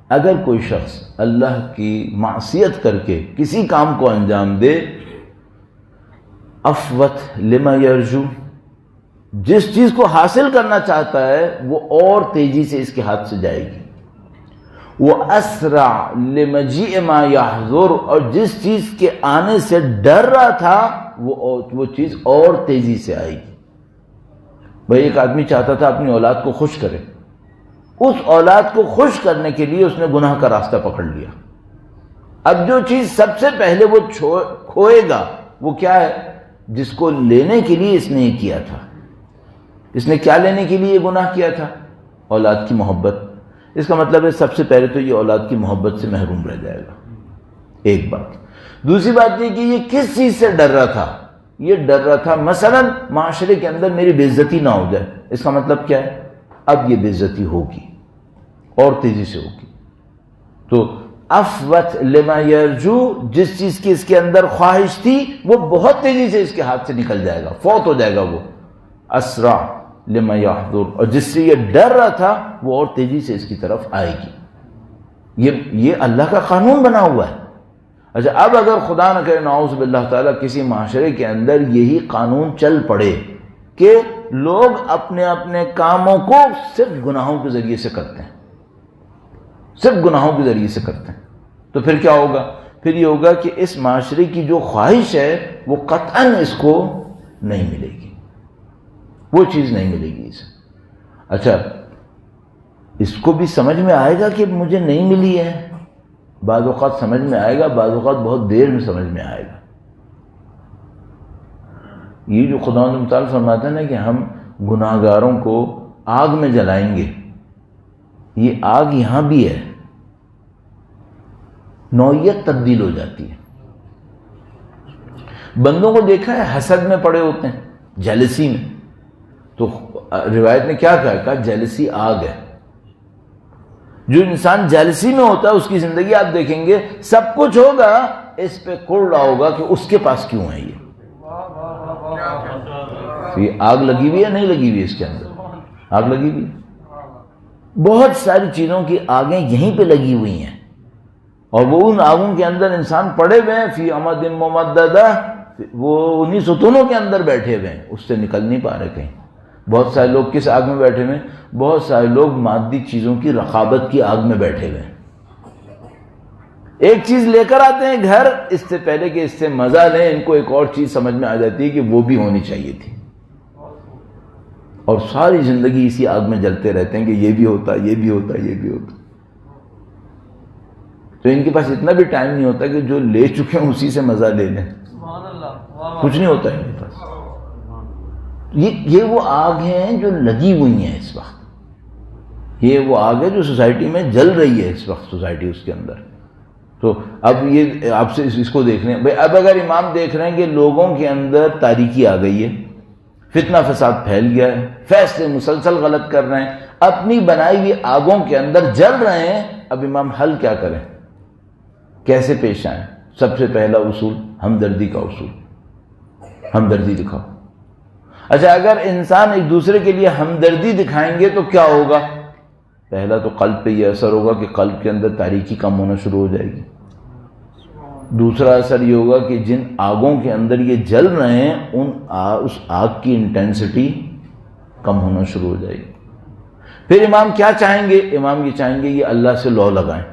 اگر کوئی شخص اللہ کی معصیت کر کے کسی کام کو انجام دے، افوت لما یرجو، جس چیز کو حاصل کرنا چاہتا ہے وہ اور تیزی سے اس کے ہاتھ سے جائے گی، وہ اسرع لمجیء ما یحذر، اور جس چیز کے آنے سے ڈر رہا تھا وہ چیز اور تیزی سے آئے گی۔ بھائی ایک آدمی چاہتا تھا اپنی اولاد کو خوش کرے، اس اولاد کو خوش کرنے کے لیے اس نے گناہ کا راستہ پکڑ لیا۔ اب جو چیز سب سے پہلے وہ کھوئے گا وہ کیا ہے؟ جس کو لینے کے لیے اس نے یہ کیا تھا۔ اس نے کیا لینے کے لیے یہ گناہ کیا تھا؟ اولاد کی محبت۔ اس کا مطلب ہے سب سے پہلے تو یہ اولاد کی محبت سے محروم رہ جائے گا، ایک بات۔ دوسری بات یہ کہ یہ کس چیز سے ڈر رہا تھا؟ یہ ڈر رہا تھا مثلا معاشرے کے اندر میری بے عزتی نہ ہو جائے۔ اس کا مطلب کیا ہے؟ اب یہ بے عزتی ہوگی اور تیزی سے ہوگی۔ تو افوت لما یرجو، جس چیز کی اس کے اندر خواہش تھی وہ بہت تیزی سے اس کے ہاتھ سے نکل جائے گا، فوت ہو جائے گا وہ۔ اسرع لما یحذر، اور جس سے یہ ڈر رہا تھا وہ اور تیزی سے اس کی طرف آئے گی۔ یہ اللہ کا قانون بنا ہوا ہے۔ اچھا اب اگر خدا نہ کرے نعوذ باللہ تعالیٰ کسی معاشرے کے اندر یہی قانون چل پڑے کہ لوگ اپنے اپنے کاموں کو صرف گناہوں کے ذریعے سے کرتے ہیں، صرف گناہوں کے ذریعے سے کرتے ہیں، تو پھر کیا ہوگا؟ پھر یہ ہوگا کہ اس معاشرے کی جو خواہش ہے وہ قطعاً اس کو نہیں ملے گی، وہ چیز نہیں ملے گی اسے۔ اچھا اس کو بھی سمجھ میں آئے گا کہ مجھے نہیں ملی ہے، بعض اوقات سمجھ میں آئے گا، بعض اوقات بہت دیر میں سمجھ میں آئے گا۔ یہ جو خداوند متعال فرماتا ہے نا کہ ہم گناہ گاروں کو آگ میں جلائیں گے، یہ آگ یہاں بھی ہے، نوعیت تبدیل ہو جاتی ہے۔ بندوں کو دیکھا ہے حسد میں پڑے ہوتے ہیں، جیلسی میں، تو روایت نے کیا کہا جیلسی آگ ہے۔ جو انسان جیلسی میں ہوتا ہے اس کی زندگی آپ دیکھیں گے سب کچھ ہوگا، اس پہ کڑ رہا ہوگا کہ اس کے پاس کیوں ہے یہ۔ تو یہ آگ لگی ہوئی ہے نہیں لگی ہوئی؟ اس کے اندر آگ لگی ہوئی ہے، بہت ساری چیزوں کی آگیں یہیں پہ لگی ہوئی ہیں، اور وہ ان آگوں کے اندر انسان پڑے ہوئے ہیں، فی امد ممددہ، وہ انہی ستونوں کے اندر بیٹھے ہوئے ہیں، اس سے نکل نہیں پا رہے کہیں۔ بہت سارے لوگ کس آگ میں بیٹھے ہوئے ہیں؟ بہت سارے لوگ مادی چیزوں کی رقابت کی آگ میں بیٹھے ہوئے ہیں۔ ایک چیز لے کر آتے ہیں گھر، اس سے پہلے کہ اس سے مزہ لیں ان کو ایک اور چیز سمجھ میں آ جاتی ہے کہ وہ بھی ہونی چاہیے تھی، اور ساری زندگی اسی آگ میں جلتے رہتے ہیں کہ یہ بھی ہوتا، یہ بھی ہوتا، یہ بھی ہوتا۔ تو ان کے پاس اتنا بھی ٹائم نہیں ہوتا کہ جو لے چکے ہیں اسی سے مزہ لے لیں، کچھ نہیں ہوتا ان کے پاس۔ یہ وہ آگ ہیں جو لگی ہوئی ہیں اس وقت، یہ وہ آگ ہے جو سوسائٹی میں جل رہی ہے اس وقت، سوسائٹی اس کے اندر۔ تو اب یہ آپ سے اس کو دیکھ رہے ہیں، اب اگر امام دیکھ رہے ہیں کہ لوگوں کے اندر تاریکی آ گئی ہے، فتنہ فساد پھیل گیا ہے، فیصلے مسلسل غلط کر رہے ہیں، اپنی بنائی ہوئی آگوں کے اندر جل رہے ہیں، اب امام حل کیا کریں، کیسے پیش آئیں؟ سب سے پہلا اصول ہمدردی کا اصول، ہمدردی دکھاؤ۔ اچھا اگر انسان ایک دوسرے کے لیے ہمدردی دکھائیں گے تو کیا ہوگا؟ پہلا تو قلب پہ یہ اثر ہوگا کہ قلب کے اندر تاریکی کم ہونا شروع ہو جائے گی۔ دوسرا اثر یہ ہوگا کہ جن آگوں کے اندر یہ جل رہے ہیں اس آگ کی انٹینسٹی کم ہونا شروع ہو جائے گی۔ پھر امام کیا چاہیں گے؟ امام یہ چاہیں گے یہ اللہ سے لو لگائیں،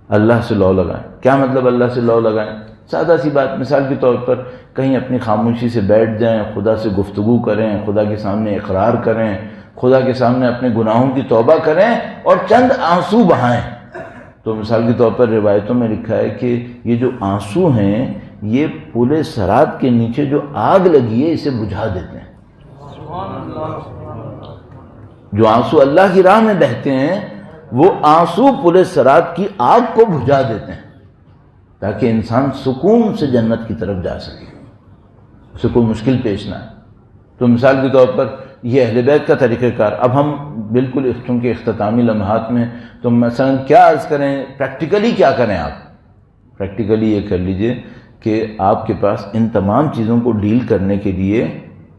اللہ سے لو لگائیں۔ کیا مطلب اللہ سے لو لگائیں؟ سادہ سی بات، مثال کے طور پر کہیں اپنی خاموشی سے بیٹھ جائیں، خدا سے گفتگو کریں، خدا کے سامنے اقرار کریں، خدا کے سامنے اپنے گناہوں کی توبہ کریں اور چند آنسو بہائیں۔ تو مثال کے طور پر روایتوں میں لکھا ہے کہ یہ جو آنسو ہیں یہ پل صراط کے نیچے جو آگ لگی ہے اسے بجھا دیتے ہیں۔ جو آنسو اللہ کی راہ میں بہتے ہیں وہ آنسو پل صراط کی آگ کو بجھا دیتے ہیں تاکہ انسان سکون سے جنت کی طرف جا سکے، اسے کوئی مشکل پیش نہ آئے۔ تو مثال کے طور پر یہ اہل بیت کا طریقہ کار، اب ہم بالکل چونکہ اختتامی لمحات میں، تو مثلا کیا عرض کریں، پریکٹیکلی کیا کریں آپ؟ پریکٹیکلی یہ کر لیجئے کہ آپ کے پاس ان تمام چیزوں کو ڈیل کرنے کے لیے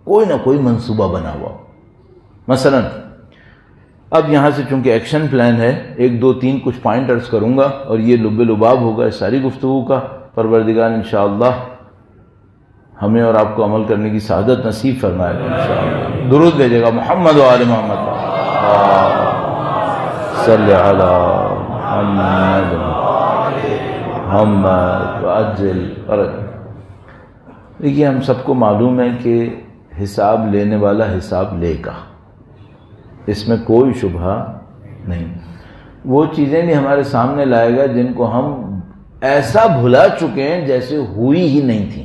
کوئی نہ کوئی منصوبہ بنا ہوا۔ مثلا اب یہاں سے چونکہ ایکشن پلان ہے، 1 2 3 کچھ پوائنٹ عرض کروں گا اور یہ لب لباب ہوگا اس ساری گفتگو کا۔ پروردگار انشاءاللہ ہمیں اور آپ کو عمل کرنے کی سعادت نصیب فرمائے گا انشاءاللہ۔ درود بھیجے گا محمد و آل محمد، صلی علی محمد محمد وعجل فرج۔ دیکھیے ہم سب کو معلوم ہے کہ حساب لینے والا حساب لے گا، اس میں کوئی شبہ نہیں۔ وہ چیزیں بھی ہمارے سامنے لائے گا جن کو ہم ایسا بھلا چکے ہیں جیسے ہوئی ہی نہیں تھی۔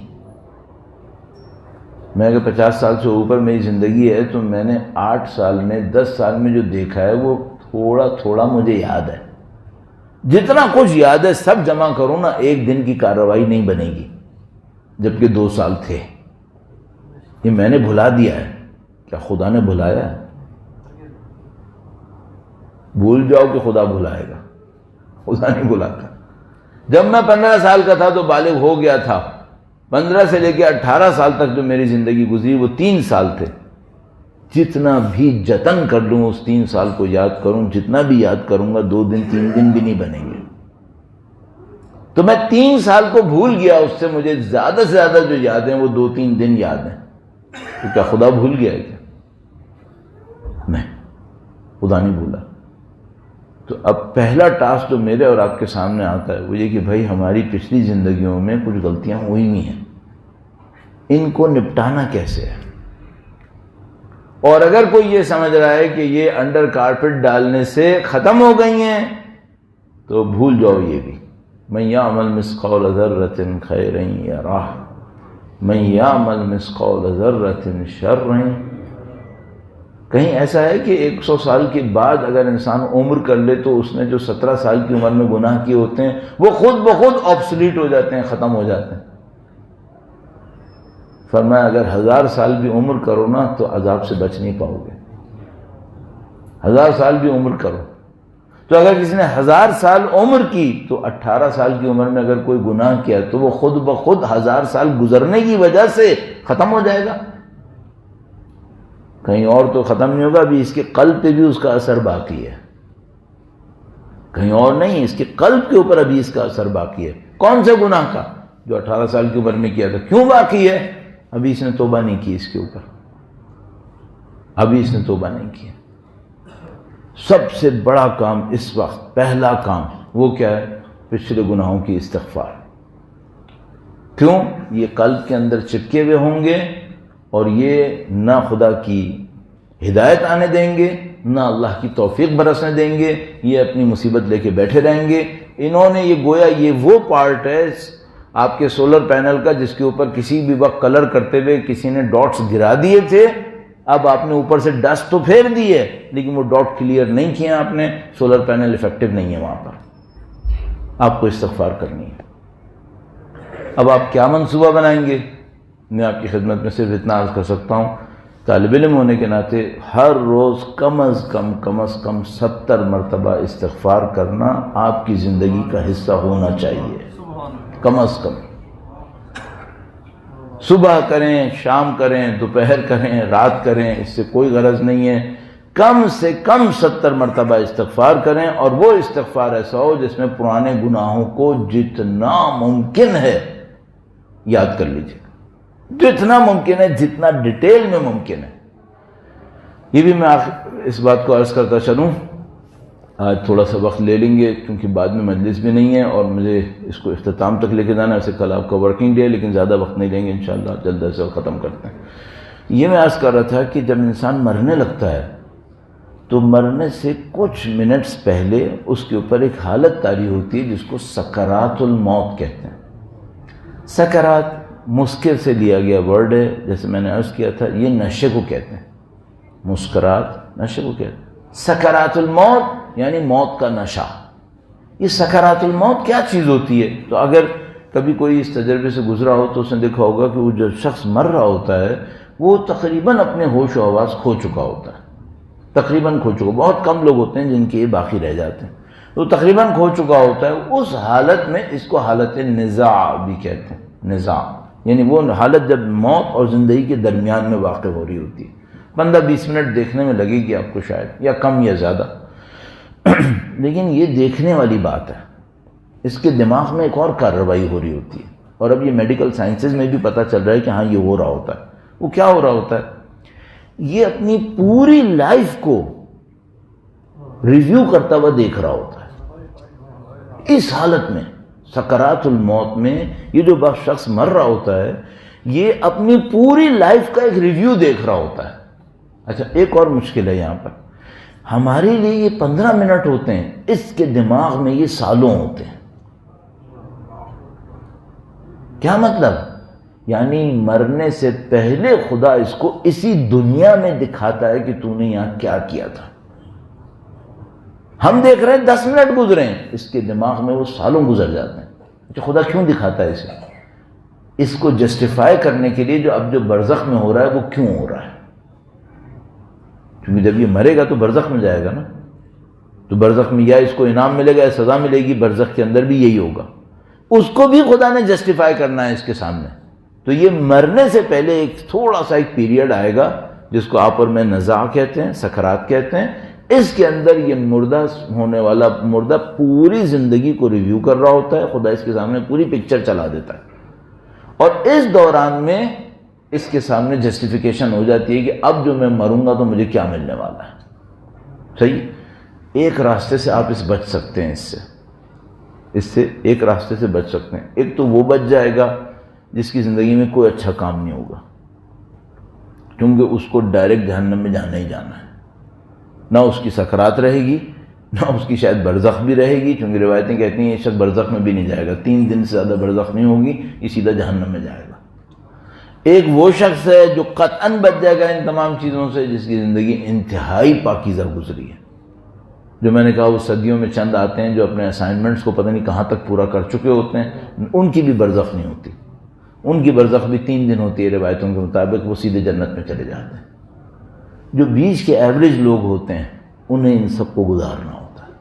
میں اگر 50 سال سے اوپر میری زندگی ہے تو میں نے 8 سال میں 10 سال میں جو دیکھا ہے وہ تھوڑا تھوڑا مجھے یاد ہے۔ جتنا کچھ یاد ہے سب جمع کروں نا، ایک دن کی کارروائی نہیں بنے گی، جبکہ 2 سال تھے۔ یہ میں نے بھلا دیا ہے، کیا خدا نے بھلایا ہے؟ بھول جاؤ کہ خدا بھلائے گا، خدا نہیں بھلاتا۔ جب میں 15 سال کا تھا تو بالغ ہو گیا تھا، 15 سے لے کے 18 سال تک جو میری زندگی گزری وہ 3 سال تھے۔ جتنا بھی جتن کر لوں اس 3 سال کو یاد کروں، جتنا بھی یاد کروں گا 2 دن 3 دن بھی نہیں بنیں گے۔ تو میں 3 سال کو بھول گیا، اس سے مجھے زیادہ سے زیادہ جو یاد ہیں وہ 2-3 دن یاد ہیں۔ تو کیا خدا بھول گیا ہے کیا؟ نہیں، خدا نہیں بھولا۔ تو اب پہلا ٹاسک جو میرے اور آپ کے سامنے آتا ہے وہ یہ کہ بھائی ہماری پچھلی زندگیوں میں کچھ غلطیاں ہوئی ہوئی ہیں، ان کو نپٹانا کیسے ہے؟ اور اگر کوئی یہ سمجھ رہا ہے کہ یہ انڈر کارپٹ ڈالنے سے ختم ہو گئی ہیں تو بھول جاؤ یہ بھی۔ من یعمل مثقال ذرۃ خیرا یرہ من یعمل مثقال ذرۃ شرا۔ کہیں ایسا ہے کہ 100 سال کے بعد اگر انسان عمر کر لے تو اس نے جو 17 سال کی عمر میں گناہ کیے ہوتے ہیں وہ خود بخود آبسلیٹ ہو جاتے ہیں، ختم ہو جاتے ہیں۔ فرمایا اگر 1000 سال بھی عمر کرو نا تو عذاب سے بچ نہیں پاؤ گے۔ 1000 سال بھی عمر کرو تو اگر کسی نے 1000 سال عمر کی تو 18 سال کی عمر میں اگر کوئی گناہ کیا تو وہ خود بخود 1000 سال گزرنے کی وجہ سے ختم ہو جائے گا۔ کہیں اور تو ختم نہیں ہوگا، ابھی اس کے قلب پہ بھی اس کا اثر باقی ہے، کہیں اور نہیں، اس کے قلب کے اوپر ابھی اس کا اثر باقی ہے۔ کون سے گناہ کا؟ جو 18 سال کی عمر میں کیا تھا۔ کیوں باقی ہے؟ ابھی اس نے توبہ نہیں کی اس کے اوپر، ابھی اس نے توبہ نہیں کی۔ سب سے بڑا کام اس وقت، پہلا کام وہ کیا ہے؟ پچھلے گناہوں کی استغفار۔ کیوں؟ یہ قلب کے اندر چپکے ہوئے ہوں گے اور یہ نہ خدا کی ہدایت آنے دیں گے نہ اللہ کی توفیق برسنے دیں گے، یہ اپنی مصیبت لے کے بیٹھے رہیں گے۔ انہوں نے یہ گویا یہ وہ پارٹ ہے آپ کے سولر پینل کا جس کے اوپر کسی بھی وقت کلر کرتے ہوئے کسی نے ڈاٹس گرا دیے تھے، اب آپ نے اوپر سے ڈسٹ تو پھیر دی ہے لیکن وہ ڈاٹ کلیئر نہیں کیے آپ نے، سولر پینل افیکٹو نہیں ہے وہاں پر، آپ کو استغفار کرنی ہے۔ اب آپ کیا منصوبہ بنائیں گے؟ میں آپ کی خدمت میں صرف اتنا عرض کر سکتا ہوں، طالب علم ہونے کے ناطے ہر روز کم از کم 70 مرتبہ استغفار کرنا آپ کی زندگی کا حصہ ہونا چاہیے، کم از کم۔ صبح کریں، شام کریں، دوپہر کریں، رات کریں، اس سے کوئی غرض نہیں ہے، کم سے کم 70 مرتبہ استغفار کریں، اور وہ استغفار ایسا ہو جس میں پرانے گناہوں کو جتنا ممکن ہے یاد کر لیجیے، جتنا ممکن ہے، جتنا ڈیٹیل میں ممکن ہے۔ یہ بھی میں اس بات کو عرض کرتا چلوں، آج تھوڑا سا وقت لے لیں گے کیونکہ بعد میں مجلس بھی نہیں ہے اور مجھے اس کو اختتام تک لے کے جانا ہے۔ ویسے کل آپ کا ورکنگ ڈے ہے لیکن زیادہ وقت نہیں لیں گے انشاءاللہ، جلد سے جلد ختم کرتے ہیں۔ یہ میں عرض کر رہا تھا کہ جب انسان مرنے لگتا ہے تو مرنے سے کچھ منٹس پہلے اس کے اوپر ایک حالت طاری ہوتی ہے جس کو سکرات الموت کہتے ہیں۔ سکرات مسکر سے لیا گیا ورڈ ہے، جیسے میں نے عرض کیا تھا، یہ نشے کو کہتے ہیں، مسکرات نشے کو کہتے ہیں۔ سکرات الموت یعنی موت کا نشہ. یہ سکرات الموت کیا چیز ہوتی ہے؟ تو اگر کبھی کوئی اس تجربے سے گزرا ہو تو اس نے دیکھا ہوگا کہ وہ جو شخص مر رہا ہوتا ہے وہ تقریباً اپنے ہوش و حواس کھو چکا ہوتا ہے، تقریباً کھو چکا. بہت کم لوگ ہوتے ہیں جن کے یہ باقی رہ جاتے ہیں. تو تقریباً کھو چکا ہوتا ہے. اس حالت میں اس کو حالت نزاع بھی کہتے ہیں. نزاع یعنی وہ حالت جب موت اور زندگی کے درمیان میں واقع ہو رہی ہوتی ہے. 15-20 منٹ دیکھنے میں لگے گی آپ کو شاید، یا کم یا زیادہ، لیکن یہ دیکھنے والی بات ہے. اس کے دماغ میں ایک اور کارروائی ہو رہی ہوتی ہے، اور اب یہ میڈیکل سائنسز میں بھی پتہ چل رہا ہے کہ ہاں یہ ہو رہا ہوتا ہے. وہ کیا ہو رہا ہوتا ہے؟ یہ اپنی پوری لائف کو ریویو کرتا ہوا دیکھ رہا ہوتا ہے. اس حالت میں سکرات الموت میں یہ جو شخص مر رہا ہوتا ہے یہ اپنی پوری لائف کا ایک ریویو دیکھ رہا ہوتا ہے. اچھا ایک اور مشکل ہے یہاں پر، ہمارے لیے یہ 15 منٹ ہوتے ہیں، اس کے دماغ میں یہ سالوں ہوتے ہیں. کیا مطلب؟ یعنی مرنے سے پہلے خدا اس کو اسی دنیا میں دکھاتا ہے کہ تو نے یہاں کیا کیا تھا. ہم دیکھ رہے ہیں 10 منٹ گزرے ہیں، اس کے دماغ میں وہ سالوں گزر جاتے ہیں. تو خدا کیوں دکھاتا ہے اسے؟ اس کو جسٹیفائی کرنے کے لیے جو اب جو برزخ میں ہو رہا ہے وہ کیوں ہو رہا ہے. کیونکہ جب یہ مرے گا تو برزخ میں جائے گا نا، تو برزخ میں یا اس کو انعام ملے گا یا سزا ملے گی. برزخ کے اندر بھی یہی ہوگا. اس کو بھی خدا نے جسٹیفائی کرنا ہے اس کے سامنے. تو یہ مرنے سے پہلے ایک تھوڑا سا ایک پیریڈ آئے گا جس کو آپ اور میں نزاع کہتے ہیں، سکرات کہتے ہیں. اس کے اندر یہ مردہ ہونے والا مردہ پوری زندگی کو ریویو کر رہا ہوتا ہے. خدا اس کے سامنے پوری پکچر چلا دیتا ہے، اور اس دوران میں اس کے سامنے جسٹیفیکیشن ہو جاتی ہے کہ اب جو میں مروں گا تو مجھے کیا ملنے والا ہے. صحیح. ایک راستے سے آپ بچ سکتے ہیں، اس سے ایک راستے سے بچ سکتے ہیں. ایک تو وہ بچ جائے گا جس کی زندگی میں کوئی اچھا کام نہیں ہوگا، کیونکہ اس کو ڈائریکٹ جہنم میں جانا ہی جانا ہے. نہ اس کی سکرات رہے گی، نہ اس کی شاید برزخ بھی رہے گی، کیونکہ روایتیں کہتی ہیں یہ شخص برزخ میں بھی نہیں جائے گا. 3 دن سے زیادہ برزخ نہیں ہوگی، یہ سیدھا جہنم میں جائے گا. ایک وہ شخص ہے جو قطعاً بچ جائے گا ان تمام چیزوں سے، جس کی زندگی انتہائی پاکیزہ گزری ہے. جو میں نے کہا وہ صدیوں میں چند آتے ہیں جو اپنے اسائنمنٹس کو پتہ نہیں کہاں تک پورا کر چکے ہوتے ہیں، ان کی بھی برزخ نہیں ہوتی. ان کی برزخ بھی 3 دن ہوتی ہے روایتوں کے مطابق، وہ سیدھے جنت میں چلے جاتے ہیں. جو بیچ کے ایوریج لوگ ہوتے ہیں انہیں ان سب کو گزارنا ہوتا ہے.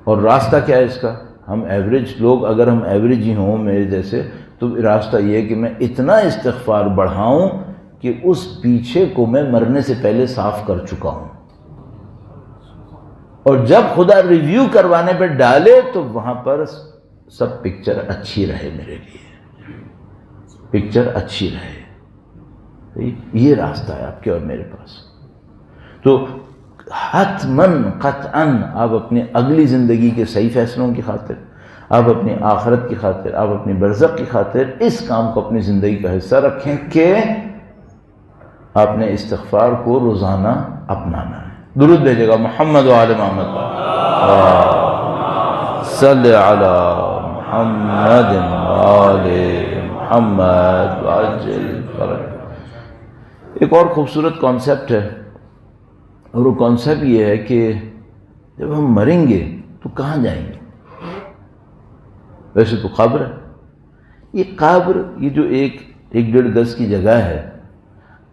اور راستہ کیا ہے اس کا؟ ہم ایوریج لوگ، اگر ہم ایوریج ہی ہوں میرے جیسے، تو راستہ یہ ہے کہ میں اتنا استغفار بڑھاؤں کہ اس پیچھے کو میں مرنے سے پہلے صاف کر چکا ہوں. اور جب خدا ریویو کروانے پہ ڈالے تو وہاں پر سب پکچر اچھی رہے، میرے لیے پکچر اچھی رہے. یہ راستہ ہے آپ کے اور میرے پاس. تو حتماً قطعاً آپ اپنی اگلی زندگی کے صحیح فیصلوں کی خاطر، آپ اپنی آخرت کی خاطر، آپ اپنی برزخ کی خاطر اس کام کو اپنی زندگی کا حصہ رکھیں کہ آپ نے استغفار کو روزانہ اپنانا ہے. درود بھیجے گا محمد و آل محمد، صلی علی محمد و آل محمد وعجل فرج. ایک اور خوبصورت کانسیپٹ ہے، اور وہ کانسیپٹ یہ ہے کہ جب ہم مریں گے تو کہاں جائیں گے؟ ویسے تو قبر ہے. یہ قبر، یہ جو 1-1.5 گز کی جگہ ہے،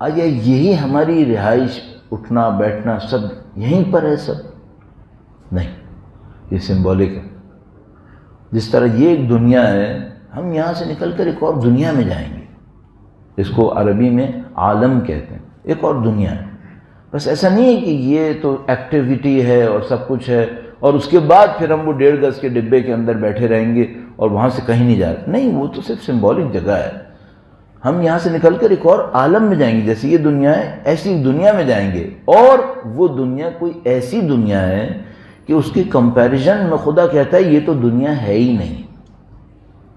آیا یہی ہماری رہائش، اٹھنا بیٹھنا سب یہیں پر ہے؟ سب نہیں، یہ سمبولک ہے. جس طرح یہ ایک دنیا ہے، ہم یہاں سے نکل کر ایک اور دنیا میں جائیں گے. اس کو عربی میں عالم کہتے ہیں، ایک اور دنیا ہے. بس ایسا نہیں ہے کہ یہ تو ایکٹیویٹی ہے اور سب کچھ ہے اور اس کے بعد پھر ہم وہ 1.5 گز کے ڈبے کے اندر بیٹھے رہیں گے اور وہاں سے کہیں نہیں جا رہے. نہیں، وہ تو صرف سمبولک جگہ ہے. ہم یہاں سے نکل کر ایک اور عالم میں جائیں گے. جیسے یہ دنیا ہے ایسی دنیا میں جائیں گے، اور وہ دنیا کوئی ایسی دنیا ہے کہ اس کے کمپیریزن میں خدا کہتا ہے یہ تو دنیا ہے ہی نہیں،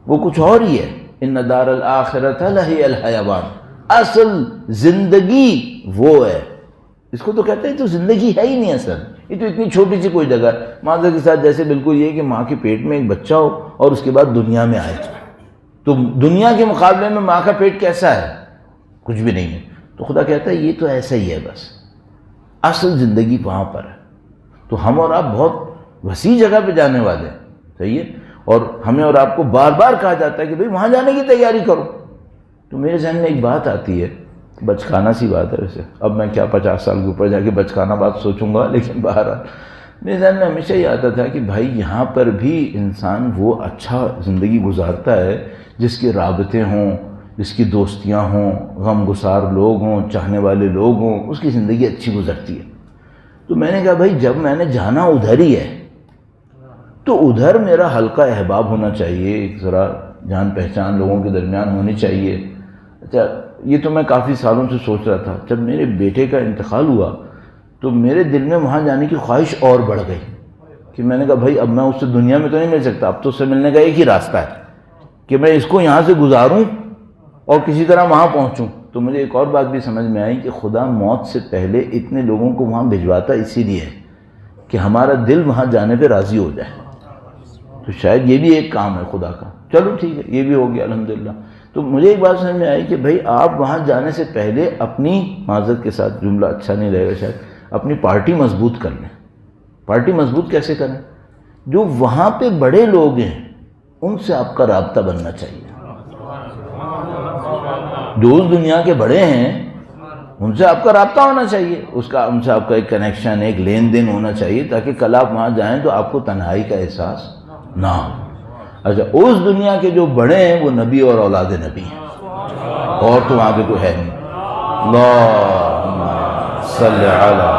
وہ کچھ اور ہی ہے. ان دار الآخرۃ لہی الحیوان، اصل زندگی وہ ہے. اس کو تو کہتے ہیں تو زندگی ہے ہی نہیں اصل. یہ تو اتنی چھوٹی سی کوئی جگہ ہے. معذرت کے ساتھ جیسے بالکل یہ کہ ماں کے پیٹ میں ایک بچہ ہو اور اس کے بعد دنیا میں آئے، تو دنیا کے مقابلے میں ماں کا پیٹ کیسا ہے؟ کچھ بھی نہیں ہے. تو خدا کہتا ہے یہ تو ایسا ہی ہے، بس اصل زندگی وہاں پر ہے. تو ہم اور آپ بہت وسیع جگہ پہ جانے والے ہیں، صحیح ہے، اور ہمیں اور آپ کو بار بار کہا جاتا ہے کہ بھئی وہاں جانے کی تیاری کرو. تو میرے ذہن میں ایک بات آتی ہے، بچکانہ سی بات ہے ویسے، اب میں کیا 50 سال کے اوپر جا کے بچکانہ بات سوچوں گا، لیکن بہرحال میرے ذہن میں ہمیشہ یہ آتا تھا کہ بھائی یہاں پر بھی انسان وہ اچھا زندگی گزارتا ہے جس کے رابطے ہوں، جس کی دوستیاں ہوں، غم گسار لوگ ہوں، چاہنے والے لوگ ہوں، اس کی زندگی اچھی گزرتی ہے. تو میں نے کہا بھائی جب میں نے جانا ادھر ہی ہے تو ادھر میرا حلقہ احباب ہونا چاہیے، ایک ذرا جان پہچان لوگوں کے درمیان ہونی چاہیے. اچھا یہ تو میں کافی سالوں سے سوچ رہا تھا. جب میرے بیٹے کا انتقال ہوا تو میرے دل میں وہاں جانے کی خواہش اور بڑھ گئی کہ میں نے کہا بھائی اب میں اس سے دنیا میں تو نہیں مل سکتا، اب تو اس سے ملنے کا ایک ہی راستہ ہے کہ میں اس کو یہاں سے گزاروں اور کسی طرح وہاں پہنچوں. تو مجھے ایک اور بات بھی سمجھ میں آئی کہ خدا موت سے پہلے اتنے لوگوں کو وہاں بھجواتا اسی لیے ہے کہ ہمارا دل وہاں جانے پہ راضی ہو جائے. تو شاید یہ بھی ایک کام ہے خدا کا. چلو ٹھیک ہے، یہ بھی ہو گیا الحمدللہ. تو مجھے ایک بات سمجھ میں آئی کہ بھائی آپ وہاں جانے سے پہلے اپنی، معذرت کے ساتھ جملہ اچھا نہیں لگے گا شاید، اپنی پارٹی مضبوط کر لیں. پارٹی مضبوط کیسے کریں؟ جو وہاں پہ بڑے لوگ ہیں ان سے آپ کا رابطہ بننا چاہیے. جو اس دنیا کے بڑے ہیں ان سے آپ کا رابطہ ہونا چاہیے، ان سے آپ کا ایک کنیکشن، ایک لین دین ہونا چاہیے تاکہ کل آپ وہاں جائیں تو آپ کو تنہائی کا احساس نہ ہو. اچھا اس دنیا کے جو بڑے ہیں وہ نبی اور اولاد نبی ہیں، اور تو وہاں پہ کوئی ہے نہیں. اللہم صلی علی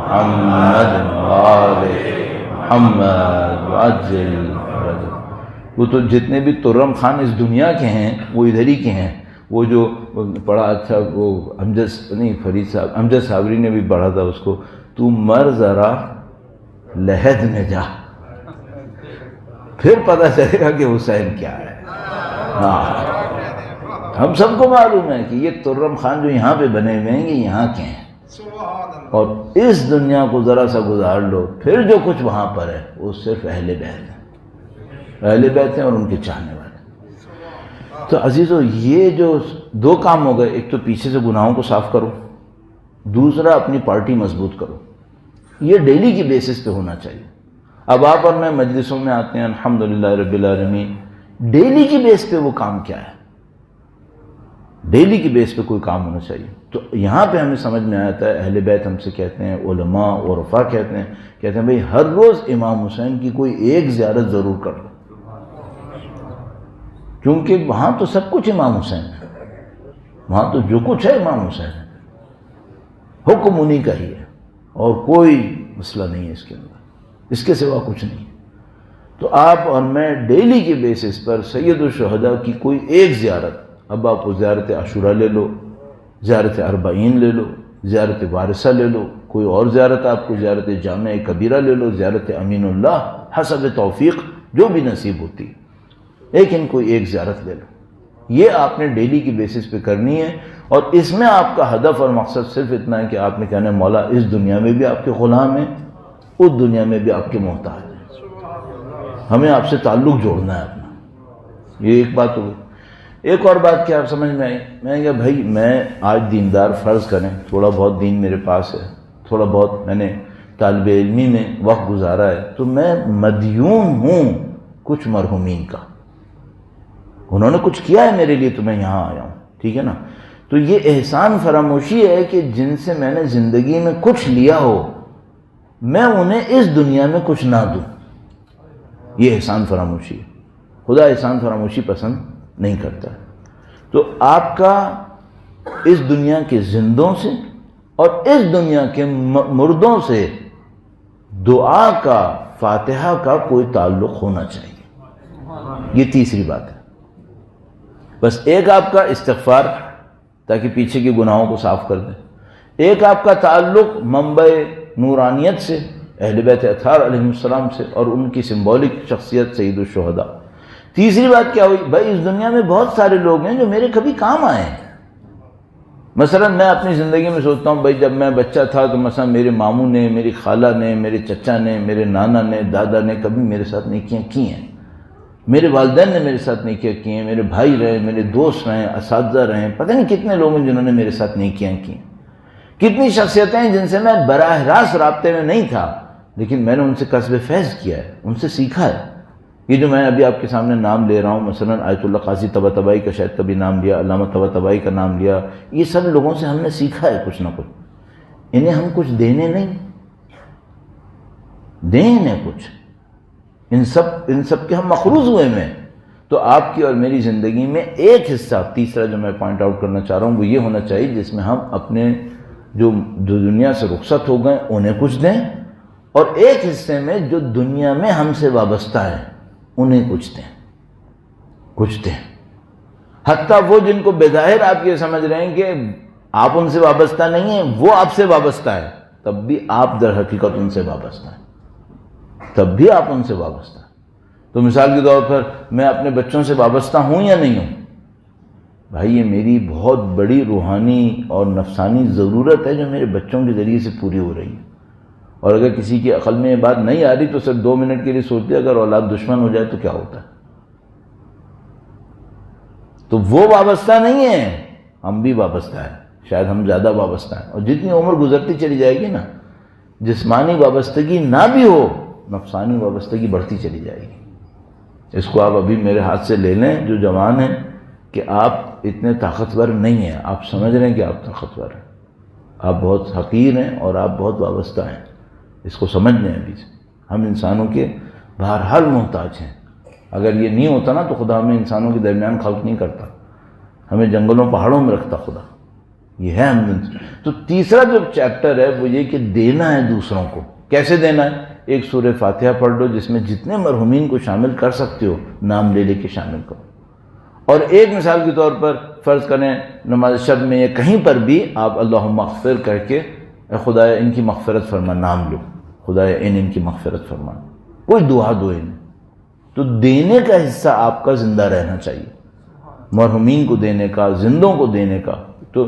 محمد وآل محمد وعجل فرجہ. وہ تو جتنے بھی ترم خان اس دنیا کے ہیں وہ ادھر ہی کے ہیں. وہ جو پڑھا اچھا وہ فرید صاحب امجد صابری نے بھی پڑھا تھا اس کو، تو مر ذرا لحد میں جا پھر پتہ چلے گا کہ حسین کیا ہے. ہاں ہم سب کو معلوم ہے کہ یہ ترم خان جو یہاں پہ بنے ہوئے ہیں یہ یہاں کے ہیں، اور اس دنیا کو ذرا سا گزار لو، پھر جو کچھ وہاں پر ہے وہ صرف اہل بیت ہیں، اہل بیت ہیں اور ان کے چاہنے والے. تو عزیزو یہ جو دو کام ہو گئے، ایک تو پیچھے سے گناہوں کو صاف کرو، دوسرا اپنی پارٹی مضبوط کرو. یہ ڈیلی کی بیسس پہ ہونا چاہیے. اب آپ اور میں مجلسوں میں آتے ہیں الحمدللہ رب العالمین، ڈیلی کی بیس پہ وہ کام کیا ہے؟ ڈیلی کی بیس پہ کوئی کام ہونا چاہیے. تو یہاں پہ ہمیں سمجھ میں آتا ہے، اہل بیت ہم سے کہتے ہیں، علماء عرفاء کہتے ہیں بھئی ہر روز امام حسین کی کوئی ایک زیارت ضرور کر لو، کیونکہ وہاں تو سب کچھ امام حسین ہے، وہاں تو جو کچھ ہے امام حسین ہے، حکم انہی کا ہی ہے اور کوئی مسئلہ نہیں ہے اس کے اندر، اس کے سوا کچھ نہیں. تو آپ اور میں ڈیلی کے بیسس پر سید الشہداء کی کوئی ایک زیارت، اب آپ کو زیارت عاشورہ لے لو، زیارت اربعین لے لو، زیارت وارثہ لے لو، کوئی اور زیارت آپ کو زیارت جامع کبیرہ لے لو، زیارت امین اللہ، حسب توفیق جو بھی نصیب ہوتی، لیکن کوئی ایک زیارت لے لو. یہ آپ نے ڈیلی کی بیسس پہ کرنی ہے، اور اس میں آپ کا ہدف اور مقصد صرف اتنا ہے کہ آپ نے کہنا ہے مولا اس دنیا میں بھی آپ کے غلام ہیں، اس دنیا میں بھی آپ کے محتاج ہیں، ہمیں آپ سے تعلق جوڑنا ہے اپنا. یہ ایک بات ہوگی. ایک اور بات کیا آپ سمجھ میں آئی؟ میں نے کہا بھائی میں آج دیندار فرض کریں تھوڑا بہت دین میرے پاس ہے، تھوڑا بہت میں نے طالب علمی میں وقت گزارا ہے، تو میں مدیون ہوں کچھ مرحومین کا، انہوں نے کچھ کیا ہے میرے لیے تو میں یہاں آیا ہوں، ٹھیک ہے نا. تو یہ احسان فراموشی ہے کہ جن سے میں نے زندگی میں کچھ لیا ہو میں انہیں اس دنیا میں کچھ نہ دوں، یہ احسان فراموشی ہے. خدا احسان فراموشی پسند نہیں کرتا. تو آپ کا اس دنیا کے زندوں سے اور اس دنیا کے مردوں سے دعا کا، فاتحہ کا کوئی تعلق ہونا چاہیے. یہ تیسری بات ہے. بس ایک آپ کا استغفار تاکہ پیچھے کے گناہوں کو صاف کر دیں، ایک آپ کا تعلق منبع نورانیت سے، اہل بیت اطہار علیہ السلام سے اور ان کی سمبولک شخصیت سید الشہداء. تیسری بات کیا ہوئی؟ بھائی اس دنیا میں بہت سارے لوگ ہیں جو میرے کبھی کام آئے ہیں. مثلا میں اپنی زندگی میں سوچتا ہوں بھائی جب میں بچہ تھا تو مثلا میرے ماموں نے، میری خالہ نے، میرے چچا نے، میرے نانا نے، دادا نے کبھی میرے ساتھ نیکیاں کی ہیں، میرے والدین نے میرے ساتھ نیکیاں کی ہیں، میرے بھائی رہے، میرے دوست رہے، اساتذہ رہے، پتہ نہیں کتنے لوگ ہیں جنہوں نے میرے ساتھ نیکیاں کی ہیں. کتنی شخصیتیں ہیں جن سے میں براہ راست رابطے میں نہیں تھا لیکن میں نے ان سے کسب فیض کیا ہے، ان سے سیکھا ہے۔ یہ جو میں ابھی آپ کے سامنے نام لے رہا ہوں، مثلا آیت اللہ قاضی طباطبائی کا شاید کبھی نام لیا، علامہ طباطبائی کا نام لیا، یہ سب لوگوں سے ہم نے سیکھا ہے کچھ نہ کچھ۔ انہیں ہم کچھ دینے نہیں، دیں انہیں کچھ، ان سب کے ہم مقروض ہوئے میں۔ تو آپ کی اور میری زندگی میں ایک حصہ، تیسرا جو میں پوائنٹ آؤٹ کرنا چاہ رہا ہوں وہ یہ ہونا چاہیے جس میں ہم اپنے جو دنیا سے رخصت ہو گئے انہیں کچھ دیں، اور ایک حصے میں جو دنیا میں ہم سے وابستہ ہیں انہیں کچھ دیں۔ حتیٰ وہ جن کو بظاہر آپ یہ سمجھ رہے ہیں کہ آپ ان سے وابستہ نہیں ہیں، وہ آپ سے وابستہ ہے، تب بھی آپ در حقیقت ان سے وابستہ ہیں، تب بھی آپ ان سے وابستہ ہیں۔ تو مثال کے طور پر میں اپنے بچوں سے وابستہ ہوں یا نہیں ہوں؟ بھائی یہ میری بہت بڑی روحانی اور نفسانی ضرورت ہے جو میرے بچوں کے ذریعے سے پوری ہو رہی ہے، اور اگر کسی کی عقل میں یہ بات نہیں آ رہی تو صرف 2 منٹ کے لیے سوچتے اگر اولاد دشمن ہو جائے تو کیا ہوتا ہے۔ تو وہ وابستہ نہیں ہے، ہم بھی وابستہ ہیں، شاید ہم زیادہ وابستہ ہیں، اور جتنی عمر گزرتی چلی جائے گی نا، جسمانی وابستگی نہ بھی ہو، نفسانی وابستگی بڑھتی چلی جائے گی۔ اس کو آپ ابھی میرے ہاتھ سے لے لیں جو جوان ہیں کہ آپ اتنے طاقتور نہیں ہیں، آپ سمجھ رہے ہیں کہ آپ طاقتور ہیں، آپ بہت حقیر ہیں اور آپ بہت وابستہ ہیں، اس کو سمجھ لیں ابھی سے۔ ہم انسانوں کے بہرحال محتاج ہیں، اگر یہ نہیں ہوتا نا تو خدا ہمیں انسانوں کے درمیان خلق نہیں کرتا، ہمیں جنگلوں پہاڑوں میں رکھتا خدا، یہ ہے ہم۔ تو تیسرا جو چیپٹر ہے وہ یہ کہ دینا ہے دوسروں کو۔ کیسے دینا ہے؟ ایک سورہ فاتحہ پڑھ لو جس میں جتنے مرحومین کو شامل کر سکتے ہو نام لے لے کے شامل کرو، اور ایک مثال کے طور پر فرض کریں نماز شب میں یا کہیں پر بھی آپ اللہم اغفر کہہ کے اے خدایا ان کی مغفرت فرما، نام لو، خدایا ان کی مغفرت فرما، کوئی دعا دو انہیں۔ تو دینے کا حصہ آپ کا زندہ رہنا چاہیے، مرحومین کو دینے کا، زندوں کو دینے کا۔ تو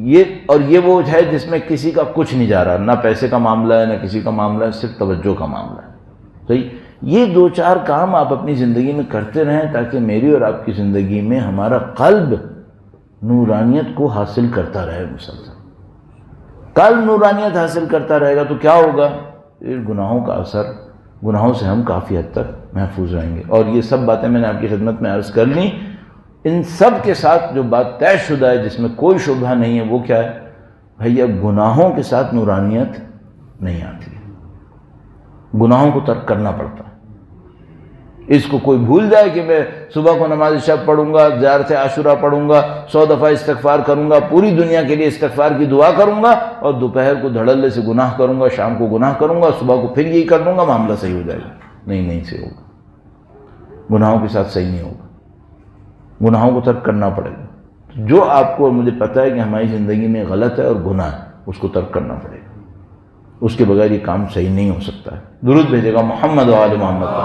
یہ وہ ہے جس میں کسی کا کچھ نہیں جا رہا، نہ پیسے کا معاملہ ہے نہ کسی کا معاملہ ہے، صرف توجہ کا معاملہ ہے۔ صحیح، یہ 2-4 کام آپ اپنی زندگی میں کرتے رہیں تاکہ میری اور آپ کی زندگی میں ہمارا قلب نورانیت کو حاصل کرتا رہے مسلسل۔ قلب نورانیت حاصل کرتا رہے گا تو کیا ہوگا؟ گناہوں کا اثر، گناہوں سے ہم کافی حد تک محفوظ رہیں گے۔ اور یہ سب باتیں میں نے آپ کی خدمت میں عرض کر لی۔ ان سب کے ساتھ جو بات طے شدہ ہے جس میں کوئی شبہ نہیں ہے وہ کیا ہے؟ بھئی اب گناہوں کے ساتھ نورانیت نہیں آتی، گناہوں کو ترک کرنا پڑتا ہے۔ اس کو کوئی بھول جائے کہ میں صبح کو نماز شب پڑھوں گا، زیارت عاشورہ پڑھوں گا، 100 دفعہ استغفار کروں گا، پوری دنیا کے لیے استغفار کی دعا کروں گا، اور دوپہر کو دھڑلے سے گناہ کروں گا، شام کو گناہ کروں گا، صبح کو پھر یہی کر دوں گا، معاملہ صحیح ہو جائے گا۔ نہیں صحیح ہوگا، گناہوں کے ساتھ صحیح نہیں ہوگا، گناہوں کو ترک کرنا پڑے گا۔ جو آپ کو اور مجھے پتہ ہے کہ ہماری زندگی میں غلط ہے اور گناہ ہے، اس کو ترک کرنا پڑے گا، اس کے بغیر یہ کام صحیح نہیں ہو سکتا ہے۔ درود بھیجے گا محمد و آل محمد،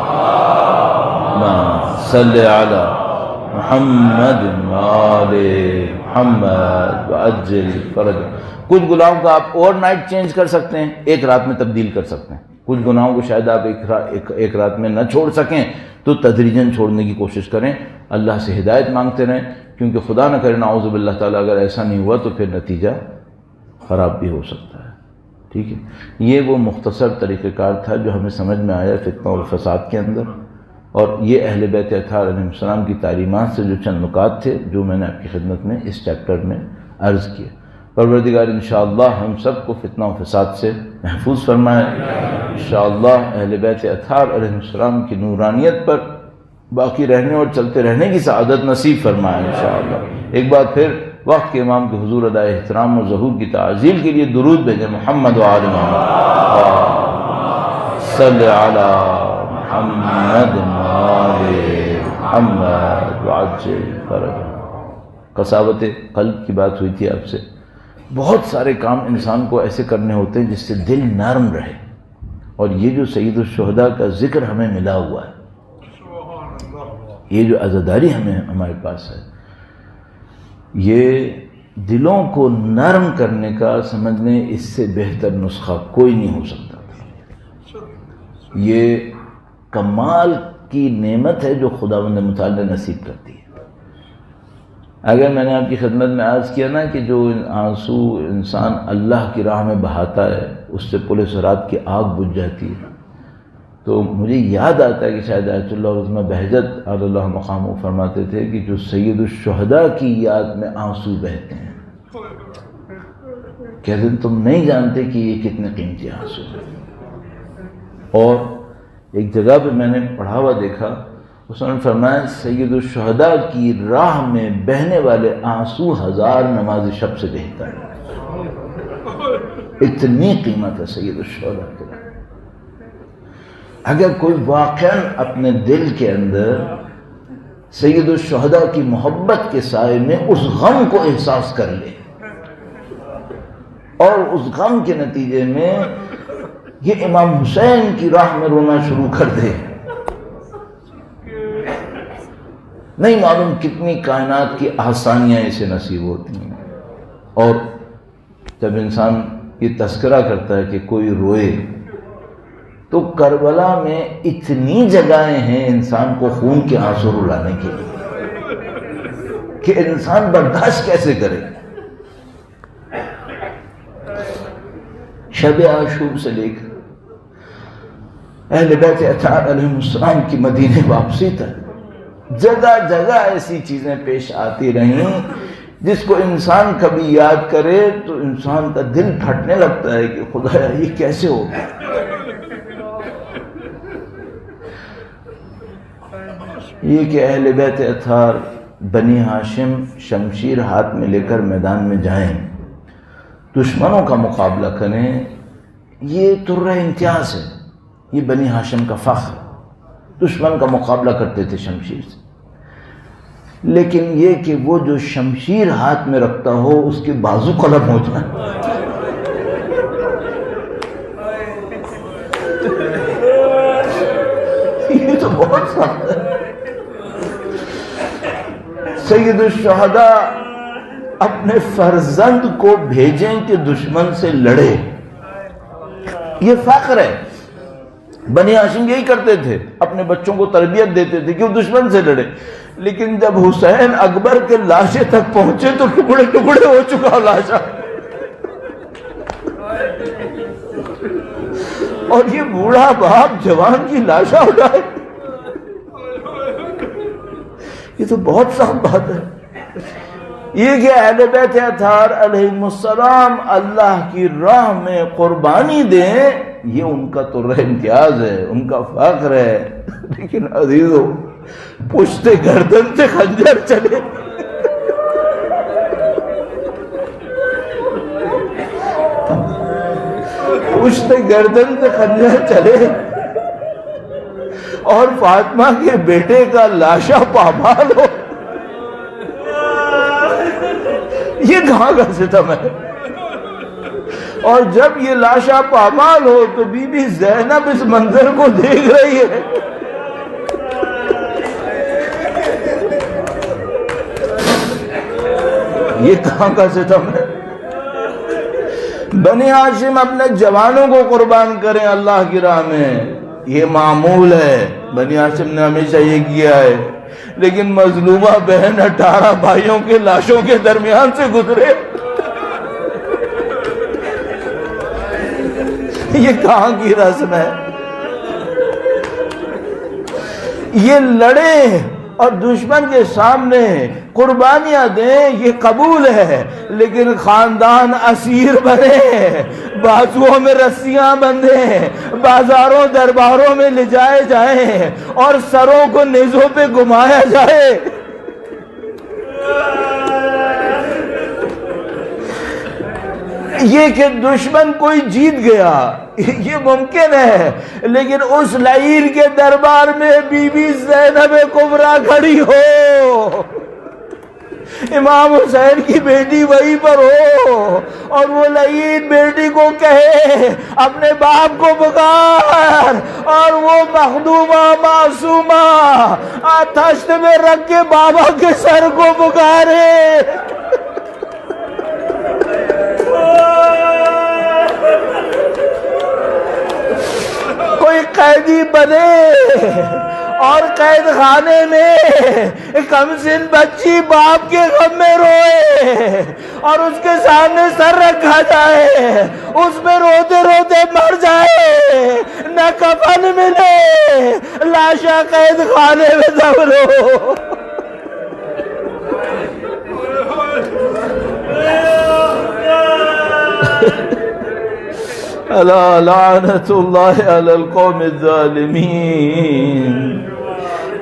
صلی علی محمد و آل محمد وعجل فرج۔ کچھ گناہوں کو آپ اوور نائٹ چینج کر سکتے ہیں، ایک رات میں تبدیل کر سکتے ہیں۔ کچھ گناہوں کو شاید آپ ایک رات میں نہ چھوڑ سکیں تو تدریجاً چھوڑنے کی کوشش کریں، اللہ سے ہدایت مانگتے رہیں، کیونکہ خدا نہ کرے نعوذ باللہ تعالیٰ اگر ایسا نہیں ہوا تو پھر نتیجہ خراب بھی ہو سکتا ہے۔ ٹھیک ہے، یہ وہ مختصر طریقہ کار تھا جو ہمیں سمجھ میں آیا فتنہ اور فساد کے اندر، اور یہ اہل بیت اطہار علیہ السلام کی تعلیمات سے جو چند نکات تھے جو میں نے آپ کی خدمت میں اس چیپٹر میں عرض کیے۔ پروردگار انشاءاللہ ہم سب کو فتنہ و فساد سے محفوظ فرمائے، انشاءاللہ اہل بیت اطہار علیہ السلام کی نورانیت پر باقی رہنے اور چلتے رہنے کی سعادت نصیب فرمائے انشاءاللہ۔ ایک بار پھر وقت کے امام کے حضور ادائے احترام اور ظہور کی تعظیم کے لیے درود بھیجیں محمد و آل محمد، صلی علی محمد و آل محمد وعجل فرج۔ قساوت قلب کی بات ہوئی تھی آپ سے۔ بہت سارے کام انسان کو ایسے کرنے ہوتے ہیں جس سے دل نرم رہے، اور یہ جو سید الشہداء کا ذکر ہمیں ملا ہوا ہے، یہ جو عزاداری ہمارے پاس ہے، یہ دلوں کو نرم کرنے کا سمجھ لیں اس سے بہتر نسخہ کوئی نہیں ہو سکتا تھا۔ یہ کمال کی نعمت ہے جو خداوند متعال نے نصیب کرتی ہے۔ اگر میں نے آپ کی خدمت میں عرض کیا نا کہ جو آنسو انسان اللہ کی راہ میں بہاتا ہے اس سے پل صراط کی آگ بجھ جاتی ہے. تو مجھے یاد آتا ہے کہ شاید آیت اللہ عظمہ بہجت علی اللہ مقامہ فرماتے تھے کہ جو سید الشہداء کی یاد میں آنسو بہتے ہیں، کہتے ہیں تم نہیں جانتے کہ یہ کتنے قیمتی آنسو ہیں. اور ایک جگہ پہ میں نے پڑھا ہوا دیکھا، اس نے فرمایا سید الشہداء کی راہ میں بہنے والے آنسو 1000 نماز شب سے بہتر ہے. اتنی قیمت ہے سید الشہداء کے. اگر کوئی واقعاً اپنے دل کے اندر سید الشہداء کی محبت کے سائے میں اس غم کو احساس کر لے اور اس غم کے نتیجے میں یہ امام حسین کی راہ میں رونا شروع کر دے، نہیں معلوم کتنی کائنات کی آسانیاں اسے نصیب ہوتی ہیں. اور جب انسان یہ تذکرہ کرتا ہے کہ کوئی روئے، تو کربلا میں اتنی جگہیں ہیں انسان کو خون کے آنسو رلانے کے لیے کہ انسان برداشت کیسے کرے. شب عاشور سے لے کر اہل بیت اطہار علیہ السلام کی مدینے واپسی تک جگہ جگہ ایسی چیزیں پیش آتی رہیں جس کو انسان کبھی یاد کرے تو انسان کا دل پھٹنے لگتا ہے کہ خدایا یہ کیسے ہو گیا. یہ کہ اہل بیت اطہار بنی ہاشم شمشیر ہاتھ میں لے کر میدان میں جائیں، دشمنوں کا مقابلہ کریں، یہ ترہ امتیاز ہے، یہ بنی ہاشم کا فخر. دشمن کا مقابلہ کرتے تھے شمشیر سے، لیکن یہ کہ وہ جو شمشیر ہاتھ میں رکھتا ہو اس کے بازو قلم ہو جائیں. یہ تو بہت سخت ہے. سید الشہداء اپنے فرزند کو بھیجیں کہ دشمن سے لڑے، یہ فخر ہے. بنی ہاشم یہی کرتے تھے، اپنے بچوں کو تربیت دیتے تھے کہ وہ دشمن سے لڑے. لیکن جب حسین اکبر کے لاشیں تک پہنچے تو ٹکڑے ٹکڑے ہو چکا لاشا، اور یہ بوڑھا باپ جوان کی لاشا اٹھائے. یہ تو بہت سخت بات ہے. یہ کہ اہل بیت اطہار علیہ السلام اللہ کی راہ میں قربانی دیں، یہ ان کا تو امتیاز ہے، ان کا فخر ہے. لیکن عزیزو پشت گردن سے خنجر چلے، پشت گردن سے خنجر چلے اور فاطمہ کے بیٹے کا لاشا پامال ہو، یہ کہاں کا ستم ہے. اور جب یہ لاشا پامال ہو تو بی بی زینب اس منظر کو دیکھ رہی ہے. یہ کہاں کا ستم ہے. بنی ہاشم اپنے جوانوں کو قربان کریں اللہ کی راہ میں، یہ معمول ہے. بنی ہاشم نے ہمیشہ یہ کیا ہے. لیکن مظلومہ بہن 18 بھائیوں کے لاشوں کے درمیان سے گزرے، یہ کہاں کی رسم ہے. یہ لڑیں اور دشمن کے سامنے قربانیاں دیں، یہ قبول ہے. لیکن خاندان اسیر بنے، بازوؤں میں رسیاں بندھیں، بازاروں درباروں میں لے جائے جائیں اور سروں کو نیزوں پہ گھمایا جائے. یہ کہ دشمن کوئی جیت گیا یہ ممکن ہے، لیکن اس لعین کے دربار میں بی بی زینب کبریٰ کھڑی ہو، امام حسین کی بیٹی وہیں پر ہو، اور وہ لعین بیٹی کو کہے اپنے باپ کو پکار، اور وہ مخدومہ معصومہ تشت میں رکھ کے بابا کے سر کو پکارے. کوئی قیدی بنے اور قید خانے میں کم سن بچی باپ کے غم میں روئے اور اس کے سامنے سر رکھا جائے، اس میں روتے روتے مر جائے، نہ کفن ملے، لاشا قید خانے میں دفن ہو۔ الا لعنت اللہ علی القوم الظالمین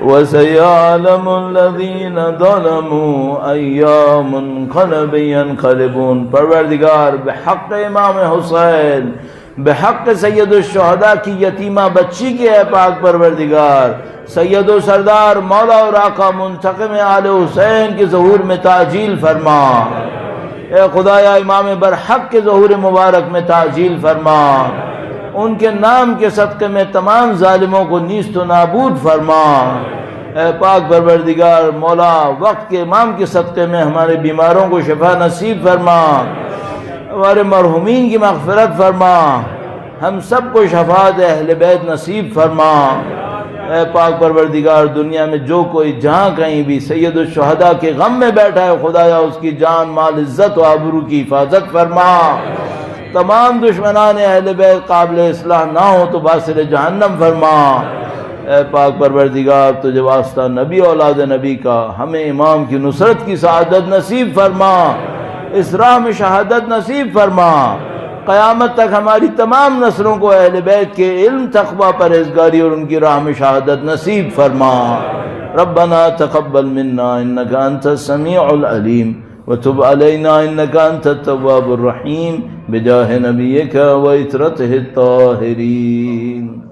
وسيعلم الذين ظلموا أي منقلب ينقلبون۔ پروردگار بحق امام حسین، بحق سید الشہداء کی یتیمہ بچی کے اے پاک پروردگار، سید و سردار مولا اور آقا منتقم آل حسین کے ظہور میں تعجیل فرما۔ اے خدایا امام برحق کے ظہور مبارک میں تعجیل فرما، ان کے نام کے صدقے میں تمام ظالموں کو نیست و نابود فرما۔ اے پاک پروردگار مولا وقت کے امام کے صدقے میں ہمارے بیماروں کو شفا نصیب فرما، ہمارے مرحومین کی مغفرت فرما، ہم سب کو شفاعت اہل بیت نصیب فرما۔ اے پاک پروردگار دنیا میں جو کوئی جہاں کہیں بھی سید الشہداء کے غم میں بیٹھا ہے، خدایا اس کی جان مال عزت و آبرو کی حفاظت فرما۔ تمام دشمنان اہل بیت قابل اصلاح نہ ہو تو باسر جہنم فرما۔ اے پاک پروردگار تجھے واسطہ نبی اولاد نبی کا ہمیں امام کی نصرت کی سعادت نصیب فرما، اس راہ میں شہادت نصیب فرما۔ قیامت تک ہماری تمام نسلوں کو اہل بیت کے علم تقوی پرہیزگاری اور ان کی راہ میں شہادت نصیب فرما۔ ربنا تقبل منا انك انت السميع العليم وتب علينا انك انت التواب الرحيم بجاه نبيك وعترته الطاهرين۔